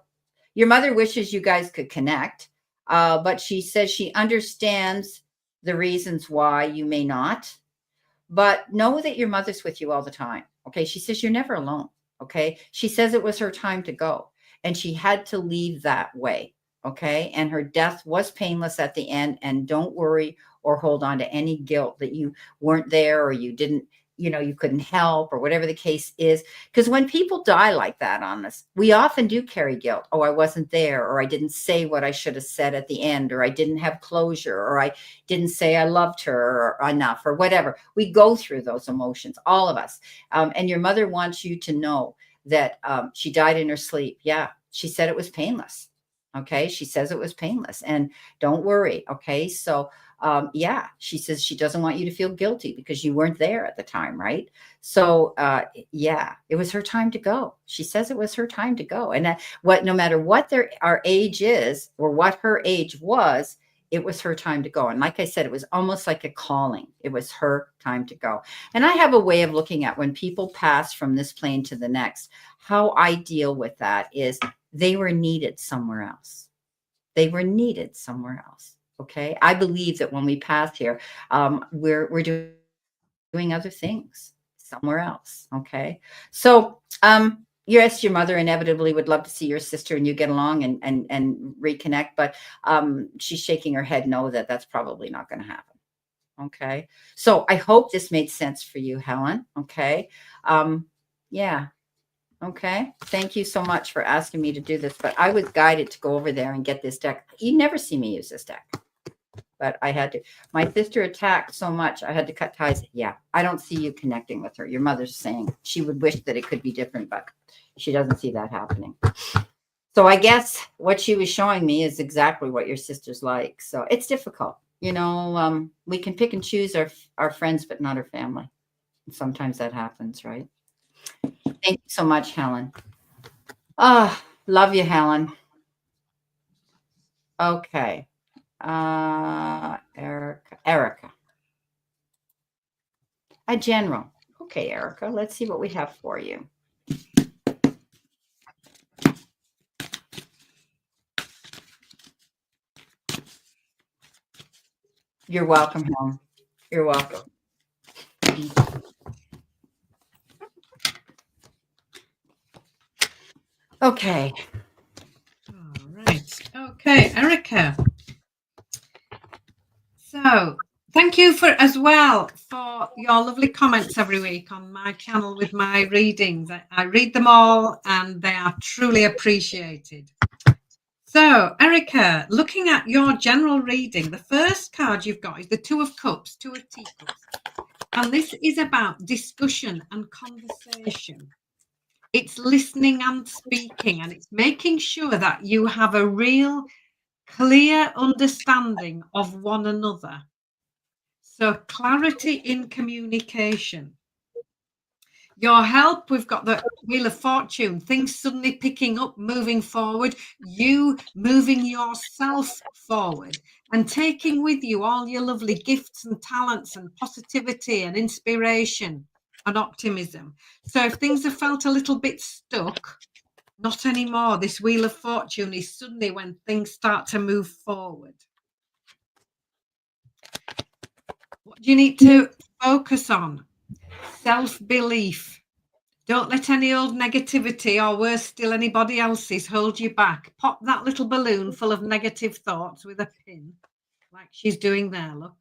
your mother wishes you guys could connect, but she says she understands the reasons why you may not. But know that your mother's with you all the time. Okay. She says you're never alone. Okay. She says it was her time to go and she had to leave that way. Okay. And her death was painless at the end. And don't worry or hold on to any guilt that you weren't there or you didn't, you couldn't help or whatever the case is. Because when people die like that on us, we often do carry guilt. Oh, I wasn't there, or I didn't say what I should have said at the end, or I didn't have closure, or I didn't say I loved her or enough or whatever. We go through those emotions, all of us. And your mother wants you to know that she died in her sleep. Yeah. She said it was painless. Okay. She says it was painless and don't worry. Okay. So, yeah, she says she doesn't want you to feel guilty because you weren't there at the time. Right. So, yeah, it was her time to go. She says it was her time to go. And no matter what our age is or what her age was, it was her time to go. And like I said, it was almost like a calling. It was her time to go. And I have a way of looking at when people pass from this plane to the next, how I deal with that is they were needed somewhere else. They were needed somewhere else. Okay. I believe that when we pass here, we're doing other things somewhere else. Okay. So, yes, your mother inevitably would love to see your sister and you get along and reconnect, but she's shaking her head no, that's probably not going to happen. Okay. So I hope this made sense for you, Helen. Okay. Yeah. Okay. Thank you so much for asking me to do this, but I was guided to go over there and get this deck. You never see me use this deck, but I had to. My sister attacked so much, I had to cut ties. Yeah. I don't see you connecting with her. Your mother's saying she would wish that it could be different, but she doesn't see that happening. So I guess what she was showing me is exactly what your sister's like. So it's difficult. We can pick and choose our friends, but not our family. Sometimes that happens, right? Thank you so much, Helen. Love you, Helen. Okay. Erica. A general. Okay, Erica, let's see what we have for you. You're welcome, Helen. You're welcome. Okay. All right. Okay, Erica. So thank you for your lovely comments every week on my channel with my readings. I read them all and they are truly appreciated. So, Erica, looking at your general reading, the first card you've got is the Two of Cups, Two of Teacups. And this is about discussion and conversation. It's listening and speaking, and it's making sure that you have a real clear understanding of one another. So, clarity in communication. Your help, we've got the Wheel of Fortune, things suddenly picking up, moving forward, you moving yourself forward and taking with you all your lovely gifts and talents and positivity and inspiration and optimism. So if things have felt a little bit stuck, not anymore. This Wheel of Fortune is suddenly when things start to move forward. What do you need to focus on? Self-belief. Don't let any old negativity, or worse still, anybody else's hold you back. Pop that little balloon full of negative thoughts with a pin, like she's doing there, look.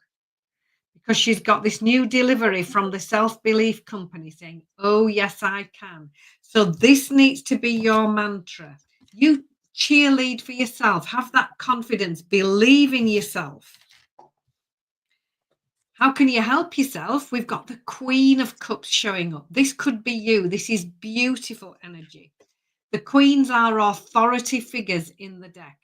Because she's got this new delivery from the self-belief company saying, oh, yes, I can. So this needs to be your mantra. You cheerlead for yourself. Have that confidence. Believe in yourself. How can you help yourself? We've got the Queen of Cups showing up. This could be you. This is beautiful energy. The queens are authority figures in the deck.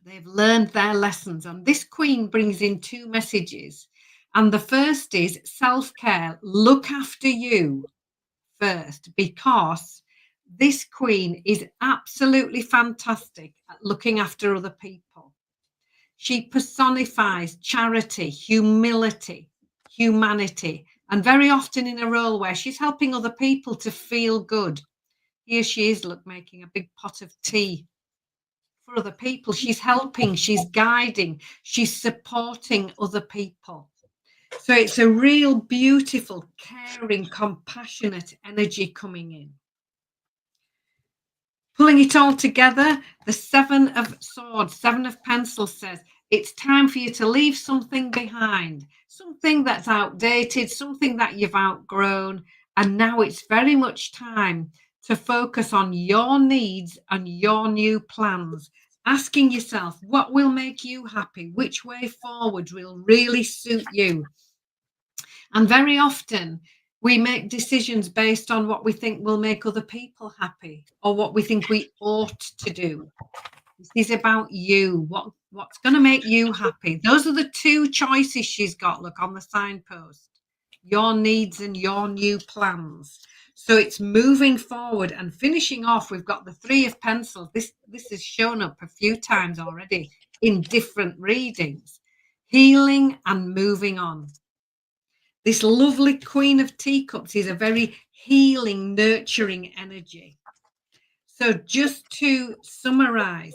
They've learned their lessons. And this queen brings in two messages. And the first is self-care. Look after you first, because this queen is absolutely fantastic at looking after other people. She personifies charity, humility, humanity, and very often in a role where she's helping other people to feel good. Here she is, look, making a big pot of tea for other people. She's helping, she's guiding, she's supporting other people. So it's a real beautiful, caring, compassionate energy coming in. Pulling it all together, the Seven of Swords, Seven of Pencils says, it's time for you to leave something behind, something that's outdated, something that you've outgrown. And now it's very much time to focus on your needs and your new plans, asking yourself what will make you happy, which way forward will really suit you. And very often we make decisions based on what we think will make other people happy or what we think we ought to do. This is about you, what's going to make you happy. Those are the two choices she's got, look, on the signpost. Your needs and your new plans. So it's moving forward and finishing off. We've got the Three of Pencils. This has shown up a few times already in different readings. Healing and moving on. This lovely Queen of Teacups is a very healing, nurturing energy. So just to summarize,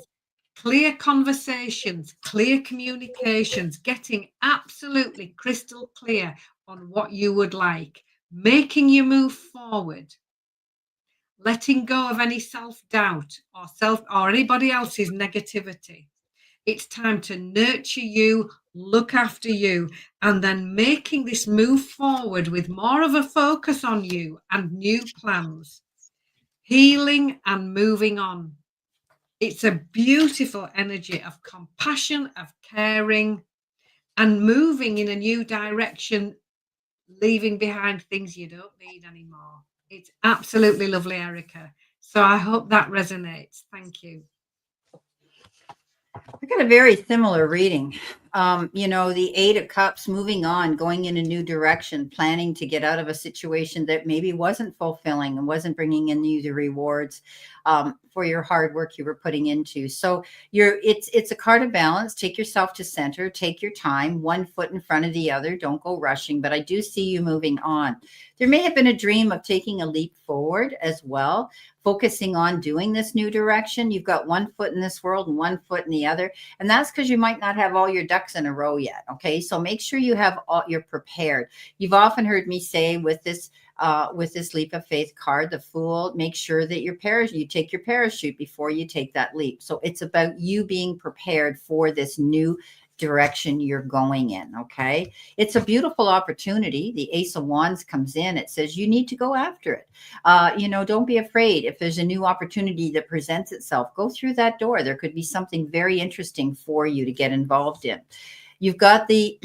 clear conversations, clear communications, getting absolutely crystal clear on what you would like, making you move forward, letting go of any self-doubt or anybody else's negativity. It's time to nurture you, look after you, and then making this move forward with more of a focus on you and new plans, healing and moving on. It's a beautiful energy of compassion, of caring, and moving in a new direction, leaving behind things you don't need anymore. It's absolutely lovely, Erica. So I hope that resonates. Thank you. I got a very similar reading. The Eight of Cups, moving on, going in a new direction, planning to get out of a situation that maybe wasn't fulfilling and wasn't bringing in you the rewards for your hard work you were putting into. So it's a card of balance. Take yourself to center, take your time, one foot in front of the other. Don't go rushing, but I do see you moving on. There may have been a dream of taking a leap forward as well, focusing on doing this new direction. You've got one foot in this world and one foot in the other. And that's because you might not have all your ducks in a row yet. Okay. So make sure you're prepared. You've often heard me say with this leap of faith card, the Fool, make sure that you take your parachute before you take that leap. So it's about you being prepared for this new direction you're going in. Okay. It's a beautiful opportunity. The Ace of Wands comes in. It says you need to go after it. Don't be afraid. If there's a new opportunity that presents itself, go through that door. There could be something very interesting for you to get involved in. You've got the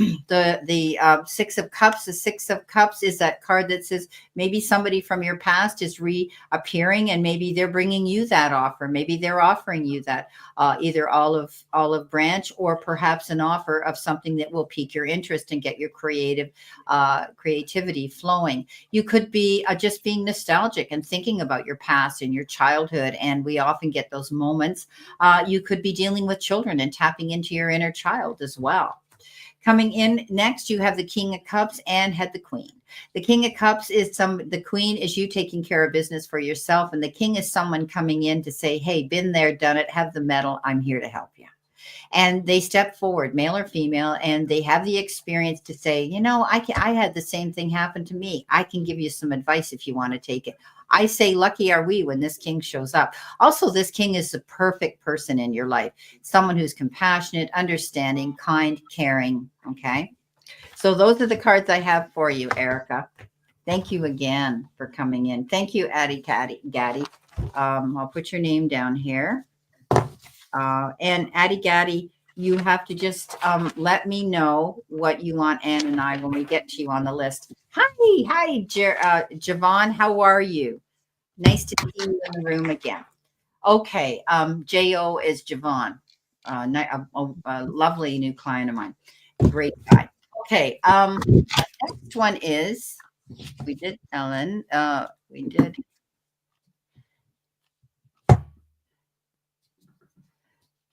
Six of Cups. The Six of Cups is that card that says maybe somebody from your past is reappearing, and maybe they're bringing you that offer. Maybe they're offering you that either olive branch, or perhaps an offer of something that will pique your interest and get your creativity flowing. You could be just being nostalgic and thinking about your past and your childhood, and we often get those moments. You could be dealing with children and tapping into your inner child as well. Coming in next, you have the King of Cups and had the Queen. The King of Cups is the Queen is you taking care of business for yourself. And the King is someone coming in to say, hey, been there, done it, have the medal. I'm here to help you. And they step forward, male or female, and they have the experience to say, I had the same thing happen to me. I can give you some advice if you want to take it. I say, lucky are we when this king shows up. Also, this king is the perfect person in your life. Someone who's compassionate, understanding, kind, caring. Okay. So those are the cards I have for you, Erica. Thank you again for coming in. Thank you, Addie Gaddy. I'll put your name down here. And Addie Gaddy, you have to just let me know what you want, Anne and I, when we get to you on the list. Hi, Javon. How are you? Nice to see you in the room again. Okay, J.O. is Javon. A lovely new client of mine. Great guy. Okay, next one is, we did Ellen. We did.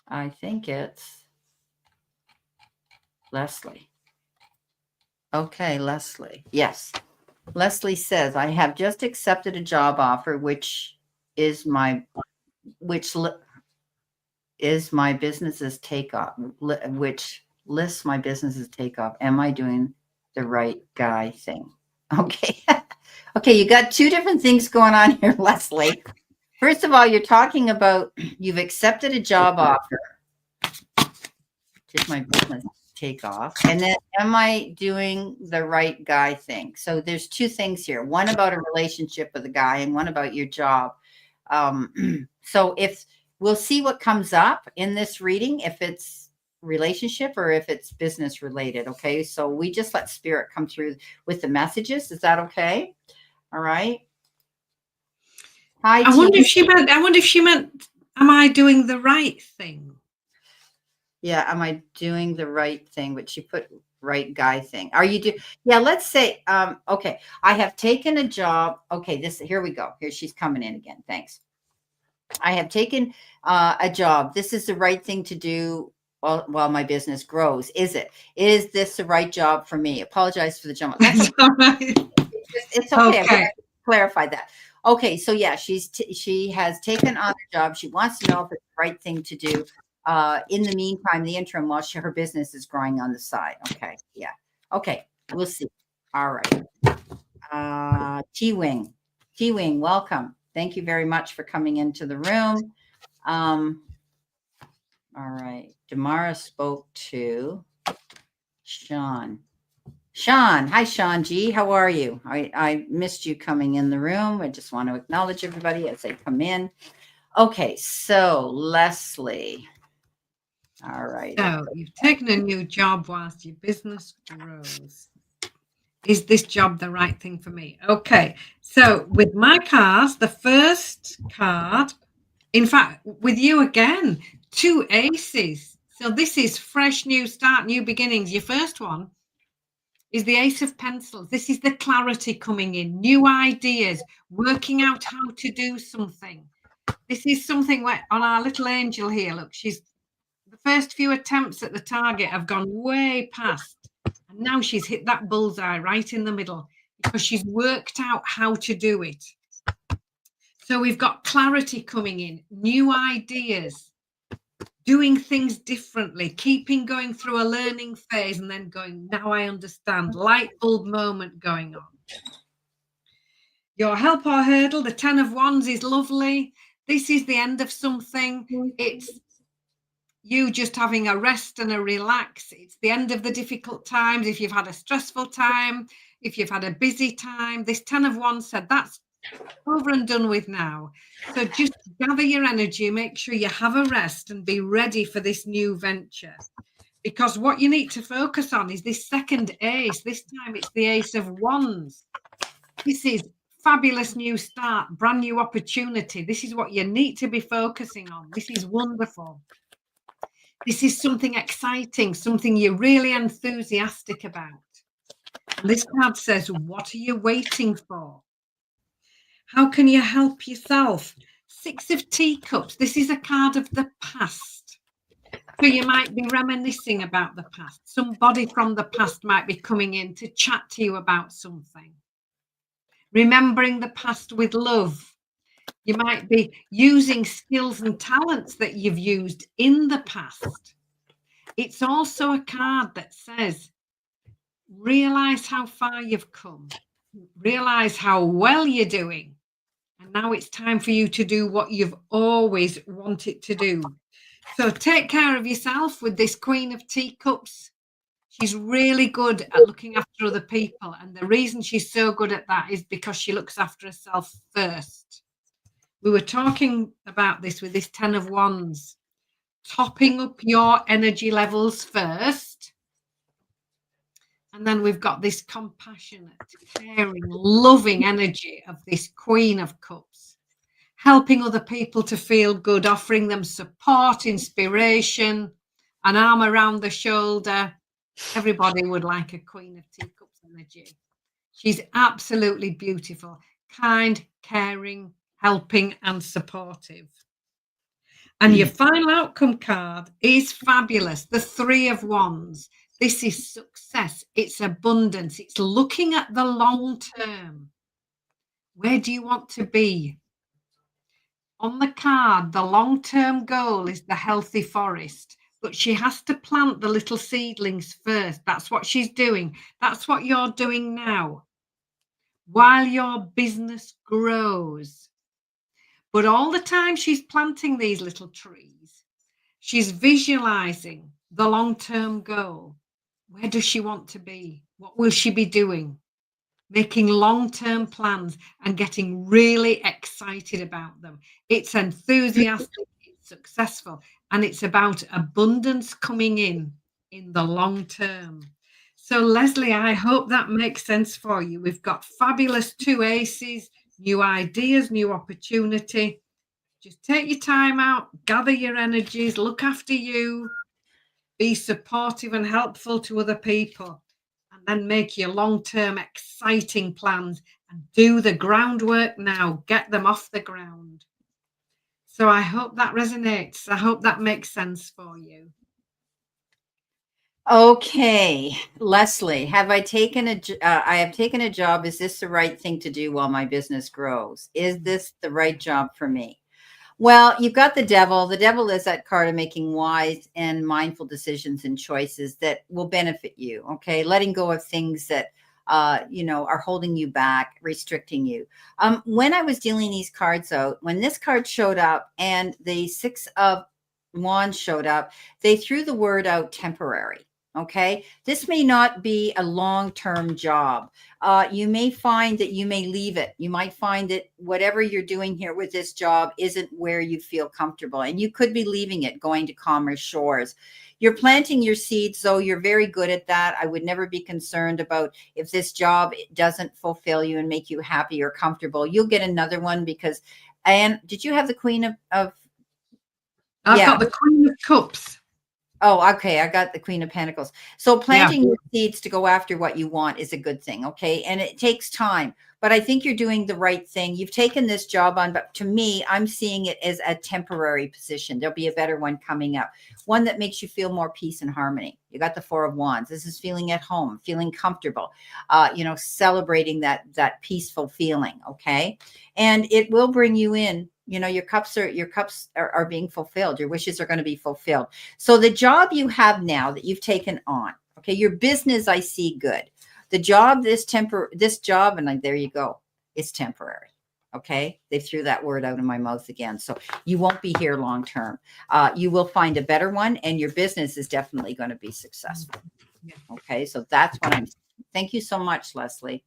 I think it's Leslie. Okay, Leslie. Yes. Leslie says, I have just accepted a job offer, which is my business's takeoff, which lists my business's takeoff. Am I doing the right guy thing? Okay. Okay, you got two different things going on here, Leslie. First of all, you're talking about you've accepted a job offer. Did my business take off? And then, am I doing the right guy thing? So there's two things here. One about a relationship with a guy and one about your job. So if we'll see what comes up in this reading, if it's relationship or if it's business related. Okay. So we just let spirit come through with the messages. Is that okay? All right. Hi. I wonder if she meant, am I doing the right thing? Yeah. Am I doing the right thing? But she put right guy thing. Are you yeah, let's say, okay. I have taken a job. Okay. Here we go. Here she's coming in again. Thanks. I have taken a job. This is the right thing to do while my business grows. Is it? Is this the right job for me? Apologize for the jump. That's okay. It's okay. I'm going to clarify that. Okay. So yeah, she has taken on a job. She wants to know if it's the right thing to do in the meantime, the interim, while her business is growing on the side. Okay. Yeah. Okay. We'll see. All right. T-Wing, welcome. Thank you very much for coming into the room. All right. Damara spoke to Sean. Hi, Sean G. How are you? I missed you coming in the room. I just want to acknowledge everybody as they come in. Okay. So Leslie. All right. So you've taken a new job whilst your business grows. Is this job the right thing for me? Okay. So with my cards, the first card, in fact, with you again, 2 aces. So this is fresh, new start, new beginnings. Your first one is the Ace of Pencils. This is the clarity coming in, new ideas, working out how to do something. This is something where on our little angel here, look, the first few attempts at the target have gone way past. And now she's hit that bullseye right in the middle because she's worked out how to do it. So we've got clarity coming in, new ideas, doing things differently, keeping going through a learning phase and then going, now I understand, light bulb moment going on. Your help or hurdle, the 10 of Wands is lovely. This is the end of something. you just having a rest and a relax. It's the end of the difficult times. If you've had a stressful time, if you've had a busy time, this 10 of Wands said that's over and done with now. So just gather your energy, make sure you have a rest and be ready for this new venture. Because what you need to focus on is this second ace. This time it's the Ace of Wands. This is fabulous new start, brand new opportunity. This is what you need to be focusing on. This is wonderful. This is something exciting, something you're really enthusiastic about. And this card says, what are you waiting for? How can you help yourself? 6 of Teacups. This is a card of the past. So you might be reminiscing about the past. Somebody from the past might be coming in to chat to you about something. Remembering the past with love. You might be using skills and talents that you've used in the past. It's also a card that says, realize how far you've come. Realize how well you're doing. And now it's time for you to do what you've always wanted to do. So take care of yourself with this Queen of Teacups. She's really good at looking after other people. And the reason she's so good at that is because she looks after herself first. We were talking about this with this 10 of Wands. Topping up your energy levels first. And then we've got this compassionate, caring, loving energy of this Queen of Cups. Helping other people to feel good, offering them support, inspiration, an arm around the shoulder. Everybody would like a Queen of Teacups energy. She's absolutely beautiful, kind, caring, helping, and supportive. And your final outcome card is fabulous. The 3 of Wands. This is success. It's abundance. It's looking at the long term. Where do you want to be? On the card, the long-term goal is the healthy forest, but she has to plant the little seedlings first. That's what she's doing. That's what you're doing now while your business grows. But all the time she's planting these little trees, she's visualizing the long-term goal. Where does she want to be? What will she be doing? Making long-term plans and getting really excited about them. It's enthusiastic, it's successful, and it's about abundance coming in the long term. So Leslie, I hope that makes sense for you. We've got fabulous 2 aces, new ideas, new opportunity. Just take your time out, gather your energies, look after you, be supportive and helpful to other people. And make your long-term exciting plans and do the groundwork now. Get them off the ground. So I hope that resonates. I hope that makes sense for you. Okay, Leslie, have I taken I have taken a job. Is this the right thing to do while my business grows? Is this the right job for me? Well, you've got the devil. The devil is that card of making wise and mindful decisions and choices that will benefit you. Okay. Letting go of things that, are holding you back, restricting you. When I was dealing these cards out, when this card showed up and the 6 of Wands showed up, they threw the word out temporary. Okay. This may not be a long-term job. You may find that you may leave it. You might find that whatever you're doing here with this job isn't where you feel comfortable. And you could be leaving it, going to calmer shores. You're planting your seeds, so you're very good at that. I would never be concerned about if this job doesn't fulfill you and make you happy or comfortable. You'll get another one because, and did you have the Queen of I've got the Queen of Cups. Oh, okay. I got the Queen of Pentacles. So planting your seeds to go after what you want is a good thing. Okay. And it takes time, but I think you're doing the right thing. You've taken this job on, but to me, I'm seeing it as a temporary position. There'll be a better one coming up, one that makes you feel more peace and harmony. You got the 4 of Wands. This is feeling at home, feeling comfortable, celebrating that peaceful feeling. Okay. And it will bring you in. Your cups are being fulfilled. Your wishes are going to be fulfilled. So the job you have now that you've taken on, okay, your business, I see good. The job, this job, and there you go, it's temporary. Okay. They threw that word out of my mouth again. So you won't be here long term. You will find a better one, and your business is definitely going to be successful. Okay. So that's what I'm saying. Thank you so much, Leslie.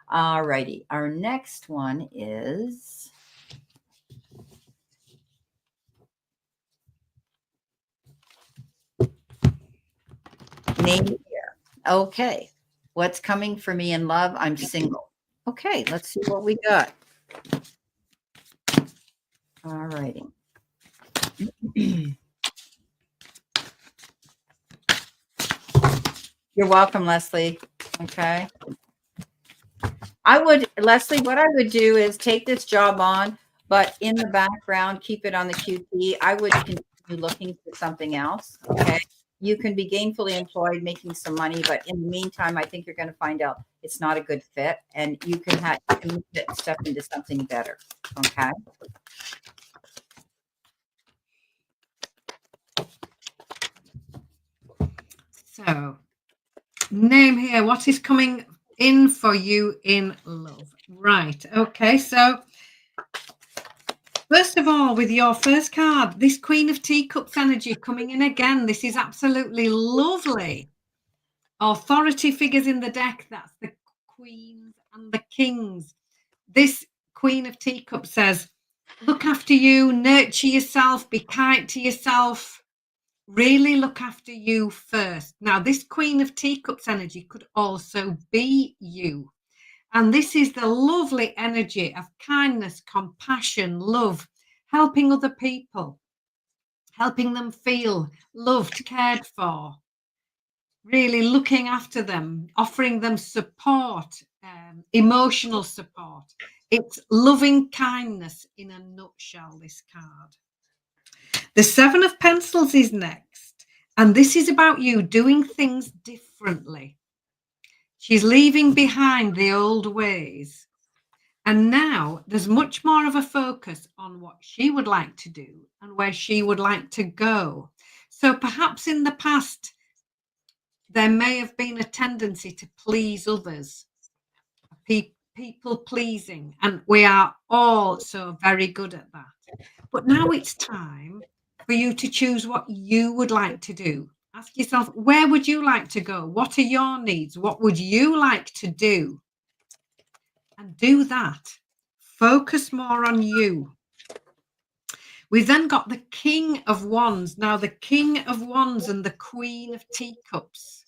All righty. Our next one is name here. Okay. What's coming for me in love? I'm single. Okay. Let's see what we got. All righty. You're welcome, Leslie. Okay. Leslie, what I would do is take this job on, but in the background, keep it on the QT. I would continue looking for something else. Okay. You can be gainfully employed, making some money, but in the meantime, I think you're going to find out it's not a good fit, and you can step into something better. Okay. So, name here. What is coming in for you in love? Right. Okay. So, first of all, with your first card, this Queen of Teacups energy coming in again. This is absolutely lovely. Authority figures in the deck. That's the Queens and the Kings. This Queen of Teacups says, look after you, nurture yourself, be kind to yourself. Really look after you first. Now, this Queen of Teacups energy could also be you. And this is the lovely energy of kindness, compassion, love, helping other people, helping them feel loved, cared for, really looking after them, offering them support, emotional support. It's loving kindness in a nutshell, this card. The Seven of Pentacles is next, and this is about you doing things differently. She's leaving behind the old ways, and now there's much more of a focus on what she would like to do and where she would like to go. So perhaps in the past, there may have been a tendency to please others, people pleasing, and we are all so very good at that. But now it's time for you to choose what you would like to do. Ask yourself, where would you like to go? What are your needs? What would you like to do? And do that. Focus more on you. We then got the King of Wands. Now, the King of Wands and the Queen of Teacups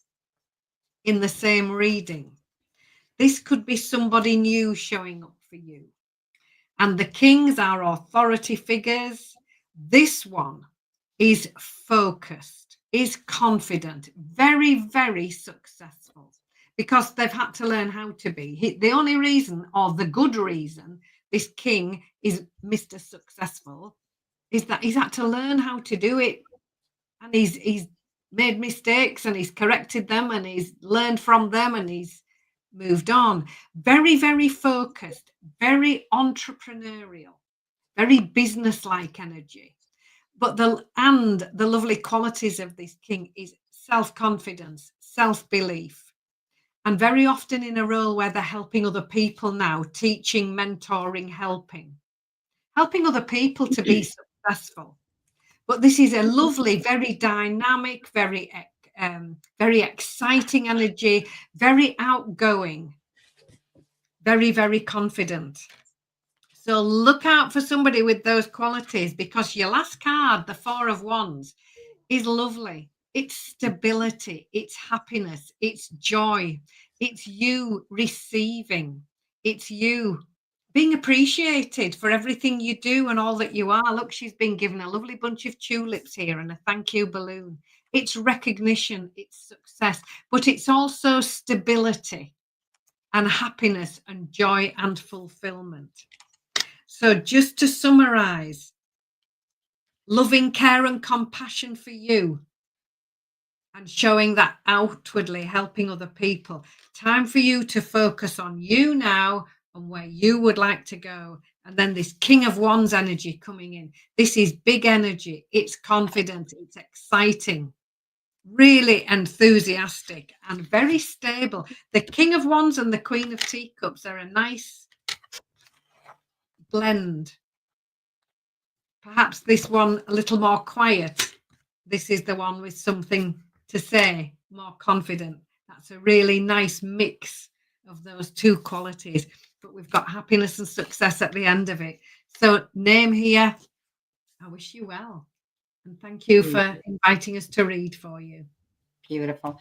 in the same reading. This could be somebody new showing up for you. And the Kings are authority figures. This one is focused, is confident, very, very successful, because they've had to learn how to be. The only reason, or the good reason, this King is Mr. Successful is that he's had to learn how to do it. And he's made mistakes, and he's corrected them, and he's learned from them, and he's moved on. Very, very focused, very entrepreneurial, very business-like energy. But the lovely qualities of this King is self-confidence, self-belief, and very often in a role where they're helping other people now, teaching, mentoring, helping other people to be successful. But this is a lovely, very dynamic, very exciting energy, very outgoing, very, very confident. So look out for somebody with those qualities, because your last card, the Four of Wands, is lovely. It's stability, it's happiness, it's joy, it's you receiving, it's you being appreciated for everything you do and all that you are. Look, she's been given a lovely bunch of tulips here and a thank you balloon. It's recognition, it's success, but it's also stability and happiness and joy and fulfillment. So just to summarize, loving care and compassion for you and showing that outwardly, helping other people. Time for you to focus on you now and where you would like to go. And then this King of Wands energy coming in. This is big energy. It's confident. It's exciting. Really enthusiastic and very stable. The King of Wands and the Queen of Teacups are a nice blend. Perhaps this one a little more quiet. This is the one with something to say, more confident. That's a really nice mix of those two qualities. But we've got happiness and success at the end of it. So name here, I wish you well. And thank you for inviting us to read for you. Beautiful.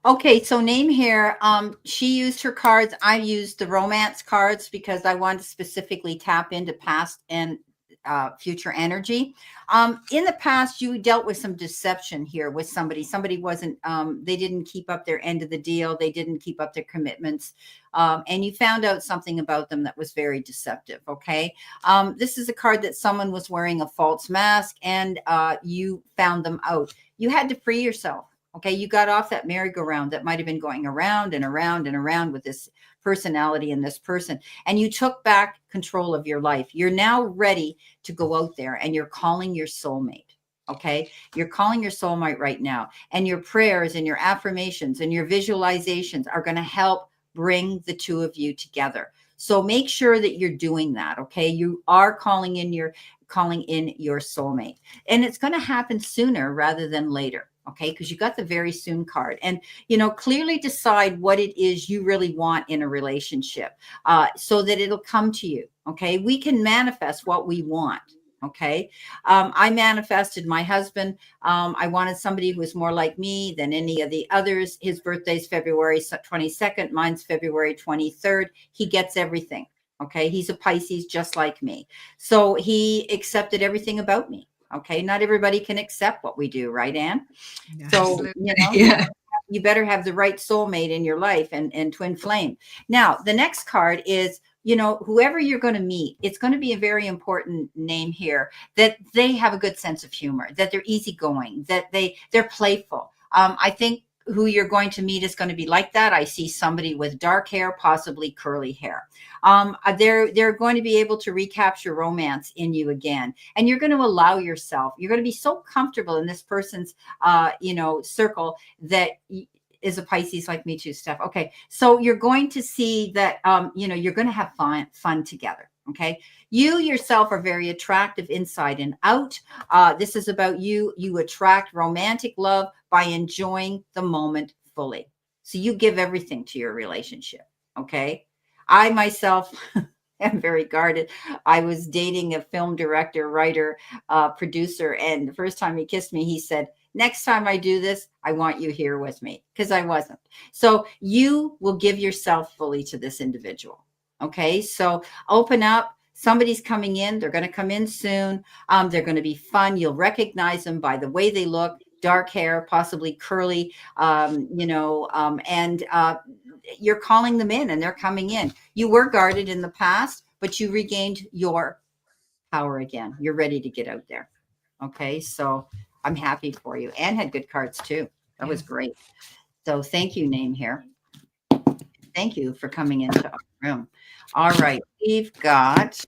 Okay, so name here. She used her cards. I used the romance cards because I wanted to specifically tap into past and future energy. In the past, you dealt with some deception here with somebody. Somebody wasn't, they didn't keep up their end of the deal. They didn't keep up their commitments. And you found out something about them that was very deceptive. Okay. This is a card that someone was wearing a false mask and you found them out. You had to free yourself. Okay. You got off that merry-go-round that might've been going around and around and around with this personality and this person, and you took back control of your life. You're now ready to go out there and you're calling your soulmate. Okay. You're calling your soulmate right now, and your prayers and your affirmations and your visualizations are going to help bring the two of you together. So make sure that you're doing that. Okay. You are calling in your soulmate, and it's going to happen sooner rather than later. Okay, because you got the very soon card, and clearly decide what it is you really want in a relationship, so that it'll come to you. Okay, we can manifest what we want. Okay, I manifested my husband. I wanted somebody who was more like me than any of the others. His birthday's February 22nd. Mine's February 23rd. He gets everything. Okay, he's a Pisces just like me, so he accepted everything about me. Okay, not everybody can accept what we do, right, Anne? Yeah, so you better have the right soulmate in your life and twin flame. Now, the next card is, whoever you're going to meet, it's going to be a very important name here, that they have a good sense of humor, that they're easygoing, that they're playful. I think who you're going to meet is going to be like that. I see somebody with dark hair, possibly curly hair. They're going to be able to recapture romance in you again. And you're going to allow yourself, you're going to be so comfortable in this person's, circle that is a Pisces like me too, Steph. Okay. So you're going to see that, you're going to have fun together. Okay. You yourself are very attractive inside and out. This is about you. You attract romantic love by enjoying the moment fully. So you give everything to your relationship. Okay. I myself am very guarded. I was dating a film director, writer, producer. And the first time he kissed me, he said, "Next time I do this, I want you here with me," because I wasn't. So you will give yourself fully to this individual. Okay. So open up. Somebody's coming in. They're going to come in soon. They're going to be fun. You'll recognize them by the way they look, dark hair, possibly curly, and you're calling them in and they're coming in. You were guarded in the past, but you regained your power again. You're ready to get out there. Okay. So I'm happy for you. Anne had good cards too. That was great. So thank you, name here. Thank you for coming into our room. All right. We've got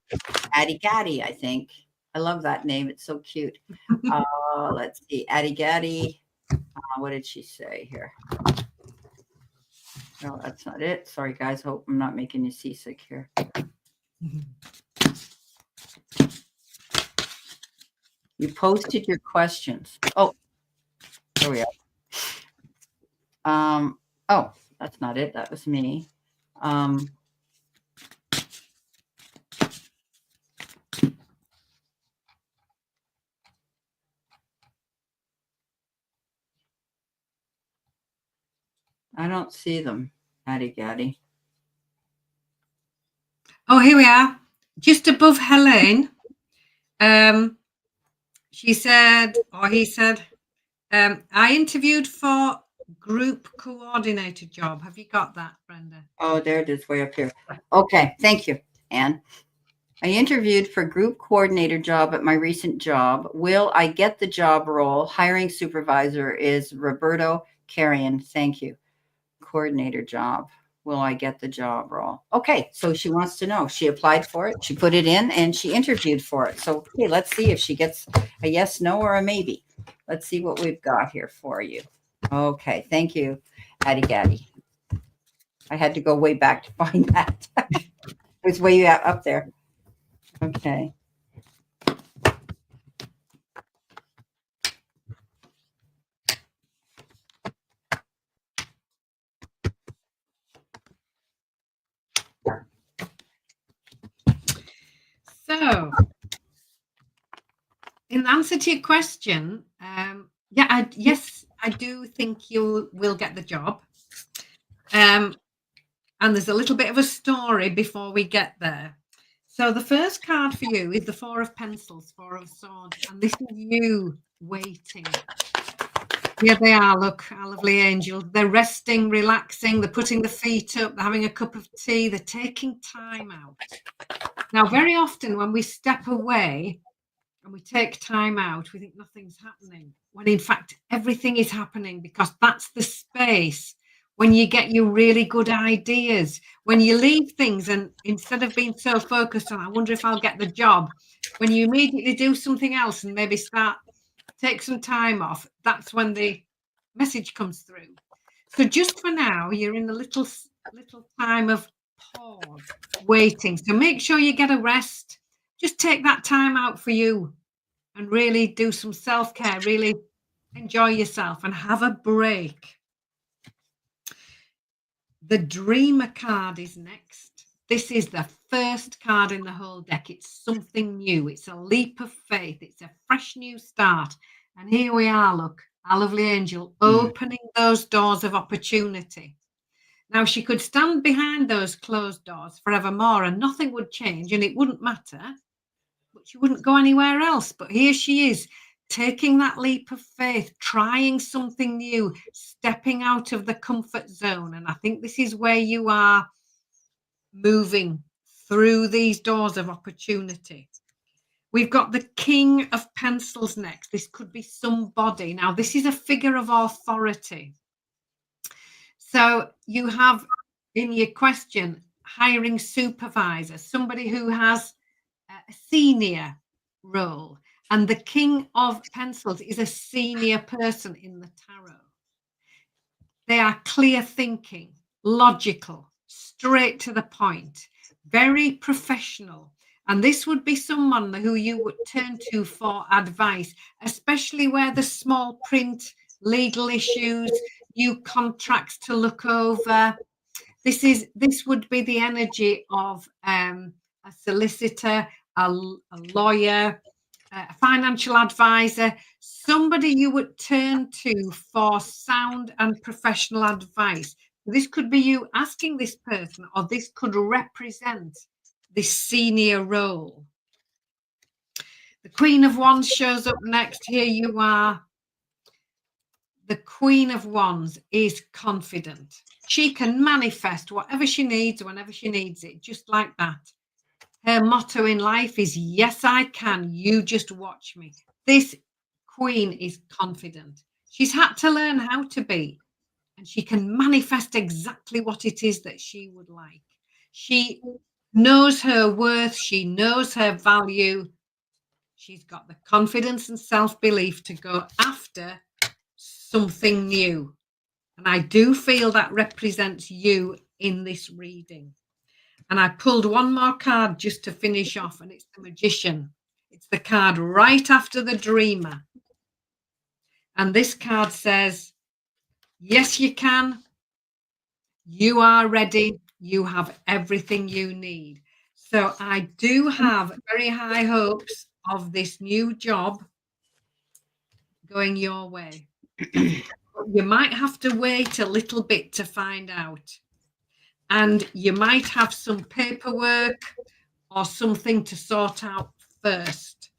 Addie Gaddy, I think. I love that name. It's so cute. Let's see. Addie Gaddy. What did she say here? No, that's not it. Sorry, guys. Hope I'm not making you seasick here. You posted your questions. Oh, there we are. Oh, that's not it. That was me. I don't see them, Addie Gaddy. Oh, here we are. Just above Helene. She said, or he said, I interviewed for group coordinator job. Have you got that, Brenda? Oh, there it is, way up here. Okay, thank you, Anne. I interviewed for group coordinator job at my recent job. Will I get the job role? Hiring supervisor is Roberto Carrion. Thank you. Coordinator job. Will I get the job role? Okay, so she wants to know. She applied for it. She put it in and she interviewed for it. So okay, let's see if she gets a yes, no, or a maybe. Let's see what we've got here for you. Okay, thank you, Addie Gaddy. I had to go way back to find that. It was way up there. Okay. So, in answer to your question, yes, I do think you will get the job. And there's a little bit of a story before we get there. So the first card for you is the Four of Pencils, Four of Swords, and this is you waiting. Here they are, look, our lovely angels. They're resting, relaxing, they're putting the feet up, they're having a cup of tea, they're taking time out. Now, very often when we step away and we take time out, we think nothing's happening, when in fact everything is happening, because that's the space when you get your really good ideas, when you leave things and instead of being so focused on, I wonder if I'll get the job, when you immediately do something else and maybe take some time off, that's when the message comes through. So just for now, you're in the little time of pause, waiting. So make sure you get a rest. Just take that time out for you and really do some self-care, really enjoy yourself and have a break. The Dreamer card is next. This is the first card in the whole deck. It's something new. It's a leap of faith. It's a fresh new start. And here we are, look, our lovely angel opening those doors of opportunity. Now, she could stand behind those closed doors forevermore and nothing would change and it wouldn't matter, but she wouldn't go anywhere else. But here she is, taking that leap of faith, trying something new, stepping out of the comfort zone. And I think this is where you are moving through these doors of opportunity. We've got the King of Pencils next. This could be somebody. Now, this is a figure of authority. So you have in your question, hiring supervisor, somebody who has a senior role. And the King of Pencils is a senior person in the tarot. They are clear thinking, logical, straight to the point, very professional. And this would be someone who you would turn to for advice, especially where the small print, legal issues, new contracts to look over. This would be the energy of a solicitor, a lawyer, a financial advisor, somebody you would turn to for sound and professional advice. This could be you asking this person, or this could represent this senior role. The Queen of Wands shows up next. Here you are. The Queen of Wands is confident. She can manifest whatever she needs whenever she needs it, just like that. Her motto in life is, yes, I can. You just watch me. This queen is confident. She's had to learn how to be, and she can manifest exactly what it is that she would like. She knows her worth. She knows her value. She's got the confidence and self-belief to go after something new. And I do feel that represents you in this reading. And I pulled one more card just to finish off, and it's the Magician. It's the card right after the Dreamer. And this card says, yes, you can. You are ready. You have everything you need. So I do have very high hopes of this new job going your way. You might have to wait a little bit to find out. And you might have some paperwork or something to sort out first.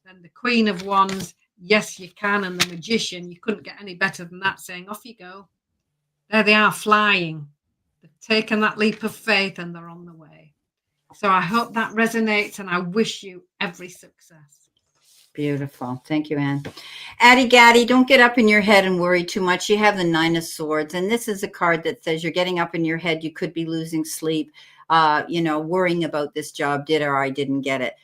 Then the Queen of Wands, yes, you can. And the Magician, you couldn't get any better than that, saying, off you go. There they are, flying. They've taken that leap of faith and they're on the way. So I hope that resonates, and I wish you every success. Beautiful. Thank you, Anne. Addie Gaddy, don't get up in your head and worry too much. You have the Nine of Swords, and this is a card that says you're getting up in your head. You could be losing sleep, worrying about this job. Did or I didn't get it.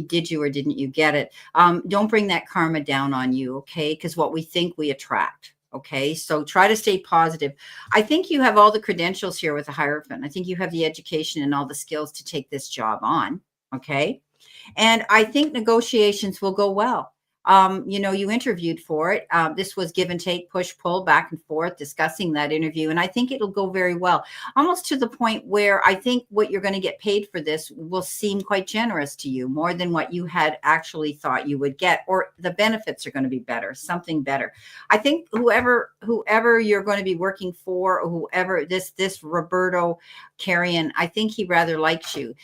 Did you or didn't you get it? Don't bring that karma down on you, okay? Because what we think, we attract. Okay, so try to stay positive. I think you have all the credentials here with the Hierophant. I think you have the education and all the skills to take this job on. Okay. And I think negotiations will go well. You interviewed for it. This was give and take, push, pull, back and forth, discussing that interview. And I think it'll go very well, almost to the point where I think what you're going to get paid for this will seem quite generous to you, more than what you had actually thought you would get, or the benefits are going to be better, something better. I think whoever you're going to be working for, or whoever this Roberto Carrion, I think he rather likes you.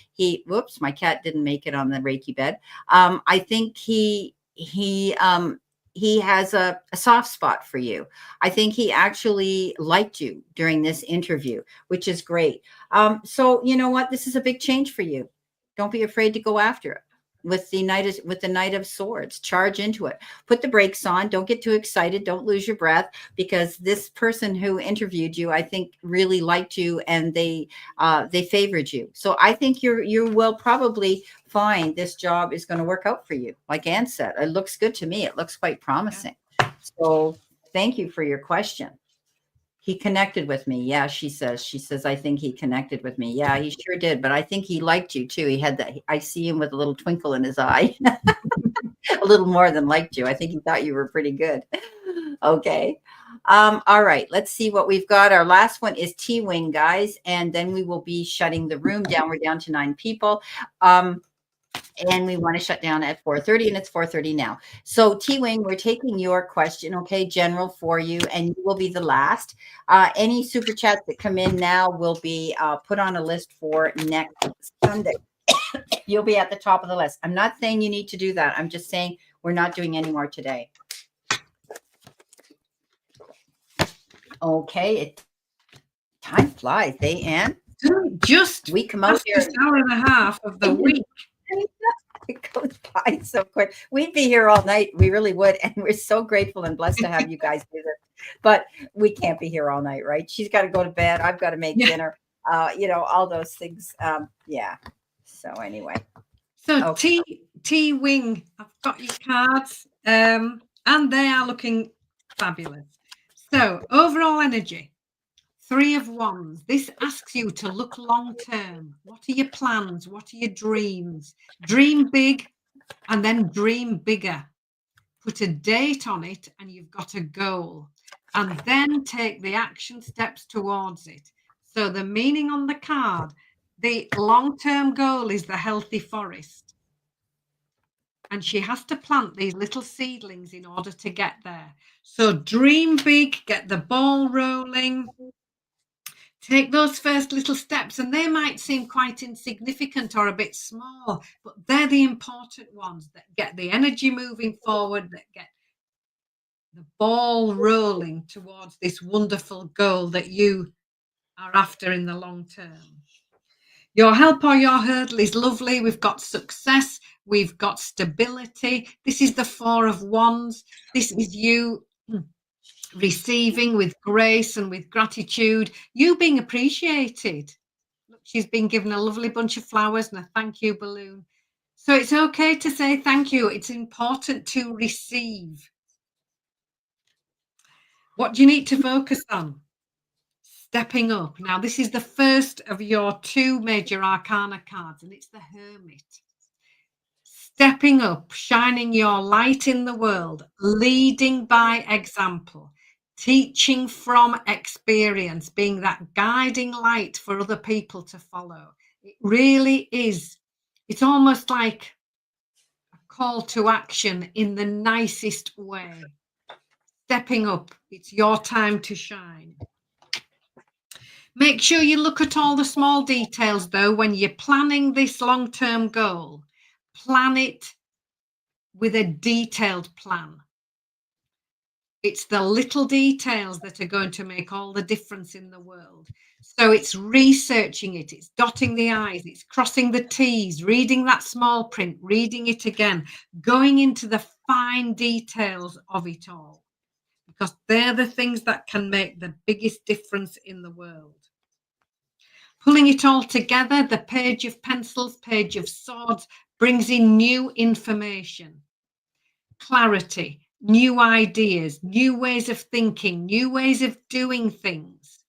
Whoops, my cat didn't make it on the Reiki bed. I think he has a soft spot for you. I think he actually liked you during this interview, which is great. So you know what? This is a big change for you. Don't be afraid to go after it with the Knight of Swords. Charge into it. Put the brakes on. Don't get too excited. Don't lose your breath, because this person who interviewed you, I think, really liked you, and they favored you. So I think you will probably find this job is going to work out for you. Like Anne said, it looks good to me. It looks quite promising. So thank you for your question. He connected with me. Yeah, she says, I think he connected with me. Yeah, he sure did. But I think he liked you too. He had that. I see him with a little twinkle in his eye, a little more than liked you. I think he thought you were pretty good. Okay. All right. Let's see what we've got. Our last one is T-Wing, guys. And then we will be shutting the room down. We're down to 9 people. And we want to shut down at 4:30, and it's 4:30 now. So T-Wing, we're taking your question, okay, general for you, and you will be the last. Any super chats that come in now will be put on a list for next Sunday. You'll be at the top of the list. I'm not saying you need to do that. I'm just saying we're not doing any more today. Okay, time flies, Anne. We come out here an hour and a half of the week. It goes by so quick. We'd be here all night. We really would. And we're so grateful and blessed to have you guys do this. But we can't be here all night, right? She's got to go to bed. I've got to make dinner. All those things. Yeah. So anyway. So okay. T-Wing, I've got your cards. And they are looking fabulous. So overall energy. 3 of Wands. This asks you to look long term. What are your plans? What are your dreams? Dream big and then dream bigger. Put a date on it and you've got a goal. And then take the action steps towards it. So the meaning on the card, the long-term goal is the healthy forest. And she has to plant these little seedlings in order to get there. So dream big, get the ball rolling. Take those first little steps, and they might seem quite insignificant or a bit small, but they're the important ones that get the energy moving forward, that get the ball rolling towards this wonderful goal that you are after in the long term. Your help or your hurdle is lovely. We've got success. We've got stability. This is the 4 of Wands. This is you receiving with grace and with gratitude, you being appreciated. Look, she's been given a lovely bunch of flowers and a thank you balloon. So it's okay to say thank you. It's important to receive. What do you need to focus on? Stepping up. Now, this is the first of your 2 major arcana cards, and it's the Hermit. Stepping up, shining your light in the world, leading by example. Teaching from experience, being that guiding light for other people to follow. It really is. It's almost like a call to action in the nicest way. Stepping up. It's your time to shine. Make sure you look at all the small details, though, when you're planning this long-term goal. Plan it with a detailed plan. It's the little details that are going to make all the difference in the world. So it's researching it, it's dotting the I's, it's crossing the T's, reading that small print, reading it again, going into the fine details of it all, because they're the things that can make the biggest difference in the world. Pulling it all together, the Page of Pencils, Page of Swords, brings in new information, clarity, new ideas, new ways of thinking, new ways of doing things.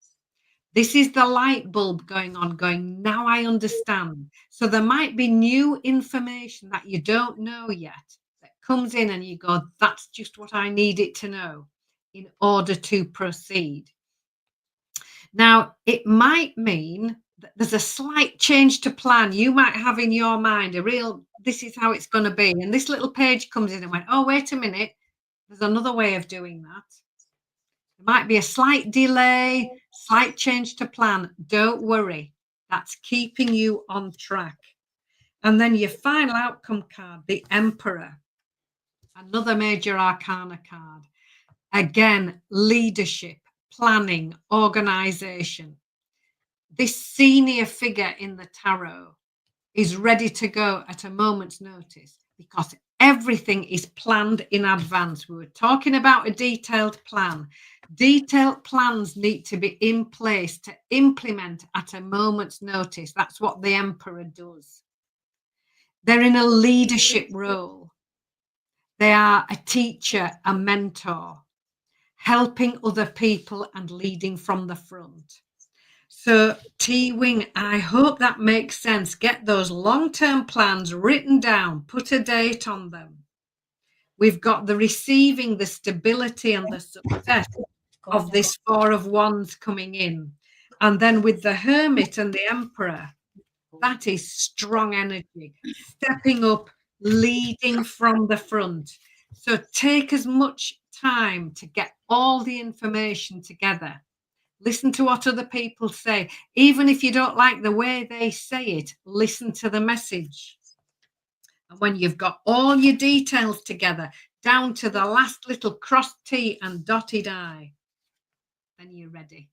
This is the light bulb going on, going, now I understand. So there might be new information that you don't know yet that comes in and you go, that's just what I needed to know in order to proceed. Now, it might mean that there's a slight change to plan. You might have in your mind a real, this is how it's going to be. And this little page comes in and went, oh, wait a minute, there's another way of doing that. There might be a slight delay, slight change to plan. Don't worry. That's keeping you on track. And then your final outcome card, the Emperor, another major arcana card. Again, leadership, planning, organization. This senior figure in the tarot is ready to go at a moment's notice because everything is planned in advance. We were talking about a detailed plan. Detailed plans need to be in place to implement at a moment's notice. That's what the Emperor does. They're in a leadership role. They are a teacher, a mentor, helping other people and leading from the front. So T-Wing, I hope that makes sense. Get those long-term plans written down, put a date on them. We've got the receiving, the stability and the success of this Four of Wands coming in. And then with the Hermit and the Emperor, that is strong energy, stepping up, leading from the front. So take as much time to get all the information together. Listen to what other people say. Even if you don't like the way they say it, listen to the message. And when you've got all your details together, down to the last little crossed T and dotted I, then you're ready.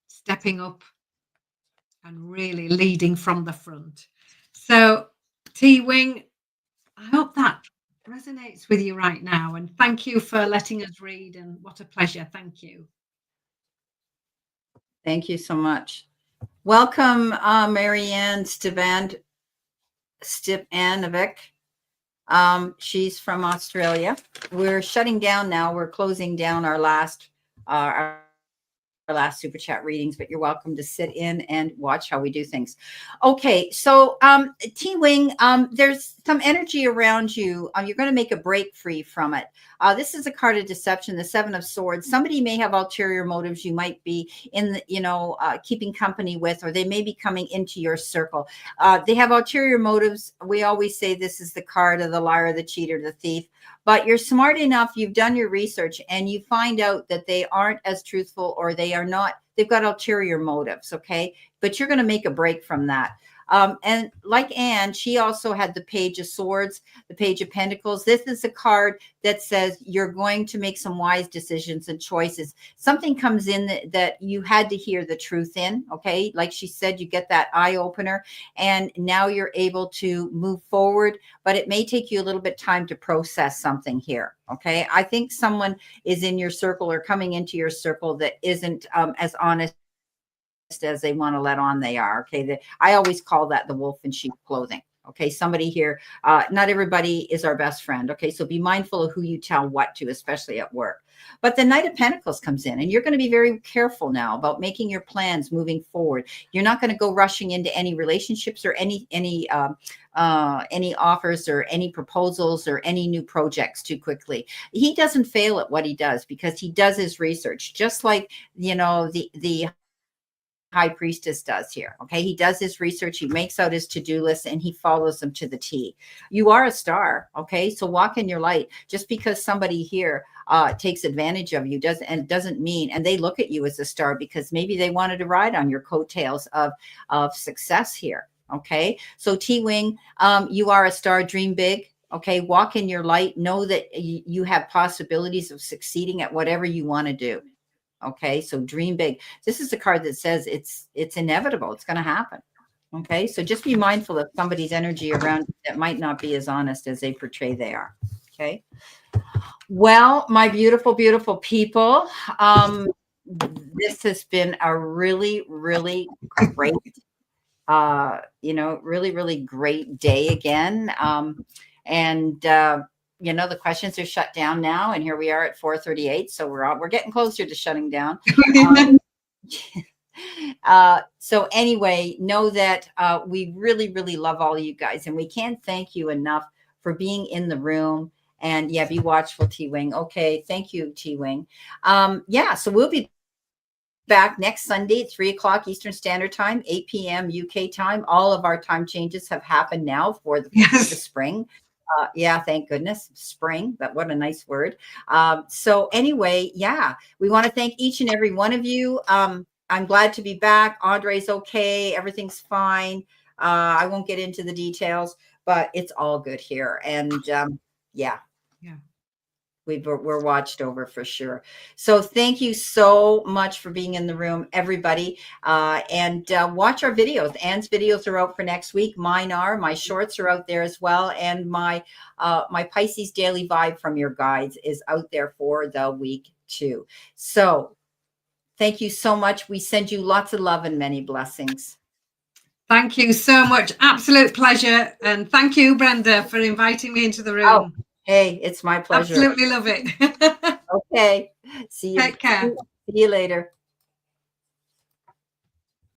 Stepping up and really leading from the front. So, T-Wing, I hope that resonates with you right now. And thank you for letting us read. And what a pleasure. Thank you. Thank you so much. Welcome, Marianne Stepanovic. She's from Australia. We're shutting down now. We're closing down our last super chat readings, but you're welcome to sit in and watch how we do things. Okay, so T-Wing, there's some energy around you. You're going to make a break free from it. This is a card of deception, the Seven of Swords. Somebody may have ulterior motives. You might be in the, keeping company with, or they may be coming into your circle. They have ulterior motives. We always say this is the card of the liar, the cheater, the thief. But you're smart enough, you've done your research, and you find out that they aren't as truthful, or they are not, they've got ulterior motives, okay? But you're going to make a break from that. And like Anne, she also had the Page of Swords, the Page of Pentacles. This is a card that says you're going to make some wise decisions and choices. Something comes in that you had to hear the truth in, okay? Like she said, you get that eye opener, and now you're able to move forward, but it may take you a little bit time to process something here, okay? I think someone is in your circle or coming into your circle that isn't as honest as they want to let on they are, okay? I always call that the wolf in sheep clothing, okay? Somebody here, not everybody is our best friend, okay? So be mindful of who you tell what to, especially at work. But the Knight of Pentacles comes in, and you're going to be very careful now about making your plans moving forward. You're not going to go rushing into any relationships or any offers or any proposals or any new projects too quickly. He doesn't fail at what he does because he does his research, just like, the High Priestess does here. Okay. He does his research. He makes out his to-do list and he follows them to the T. You are a star. Okay. So walk in your light. Just because somebody here takes advantage of you doesn't mean, and they look at you as a star because maybe they wanted to ride on your coattails of success here. Okay. So T-Wing, you are a star. Dream big. Okay. Walk in your light. Know that you have possibilities of succeeding at whatever you want to do. Okay, so dream big. This is a card that says it's inevitable. It's going to happen. Okay, so just be mindful of somebody's energy around you that might not be as honest as they portray they are. Okay. Well, my beautiful, beautiful people, this has been a really, really great, really, really great day again. The questions are shut down now, and here we are at 4:38. So we're getting closer to shutting down. So anyway, know that we really, really love all of you guys, and we can't thank you enough for being in the room. And yeah, be watchful, T-Wing. Okay, thank you, T-Wing. Yeah, so we'll be back next Sunday at 3 o'clock Eastern Standard Time, 8 p.m. UK time. All of our time changes have happened now for the spring. Yeah, thank goodness. Spring, but what a nice word. So anyway, yeah, we want to thank each and every one of you. I'm glad to be back. Andre's okay. Everything's fine. I won't get into the details, but it's all good here. And yeah. We're watched over for sure. So thank you so much for being in the room, everybody. And watch our videos. Anne's videos are out for next week. Mine are. My shorts are out there as well. And my Pisces Daily Vibe from your guides is out there for the week too. So thank you so much. We send you lots of love and many blessings. Thank you so much. Absolute pleasure. And thank you, Brenda, for inviting me into the room. Oh, hey, it's my pleasure. Absolutely love it. Okay. See you. Take care. See you later.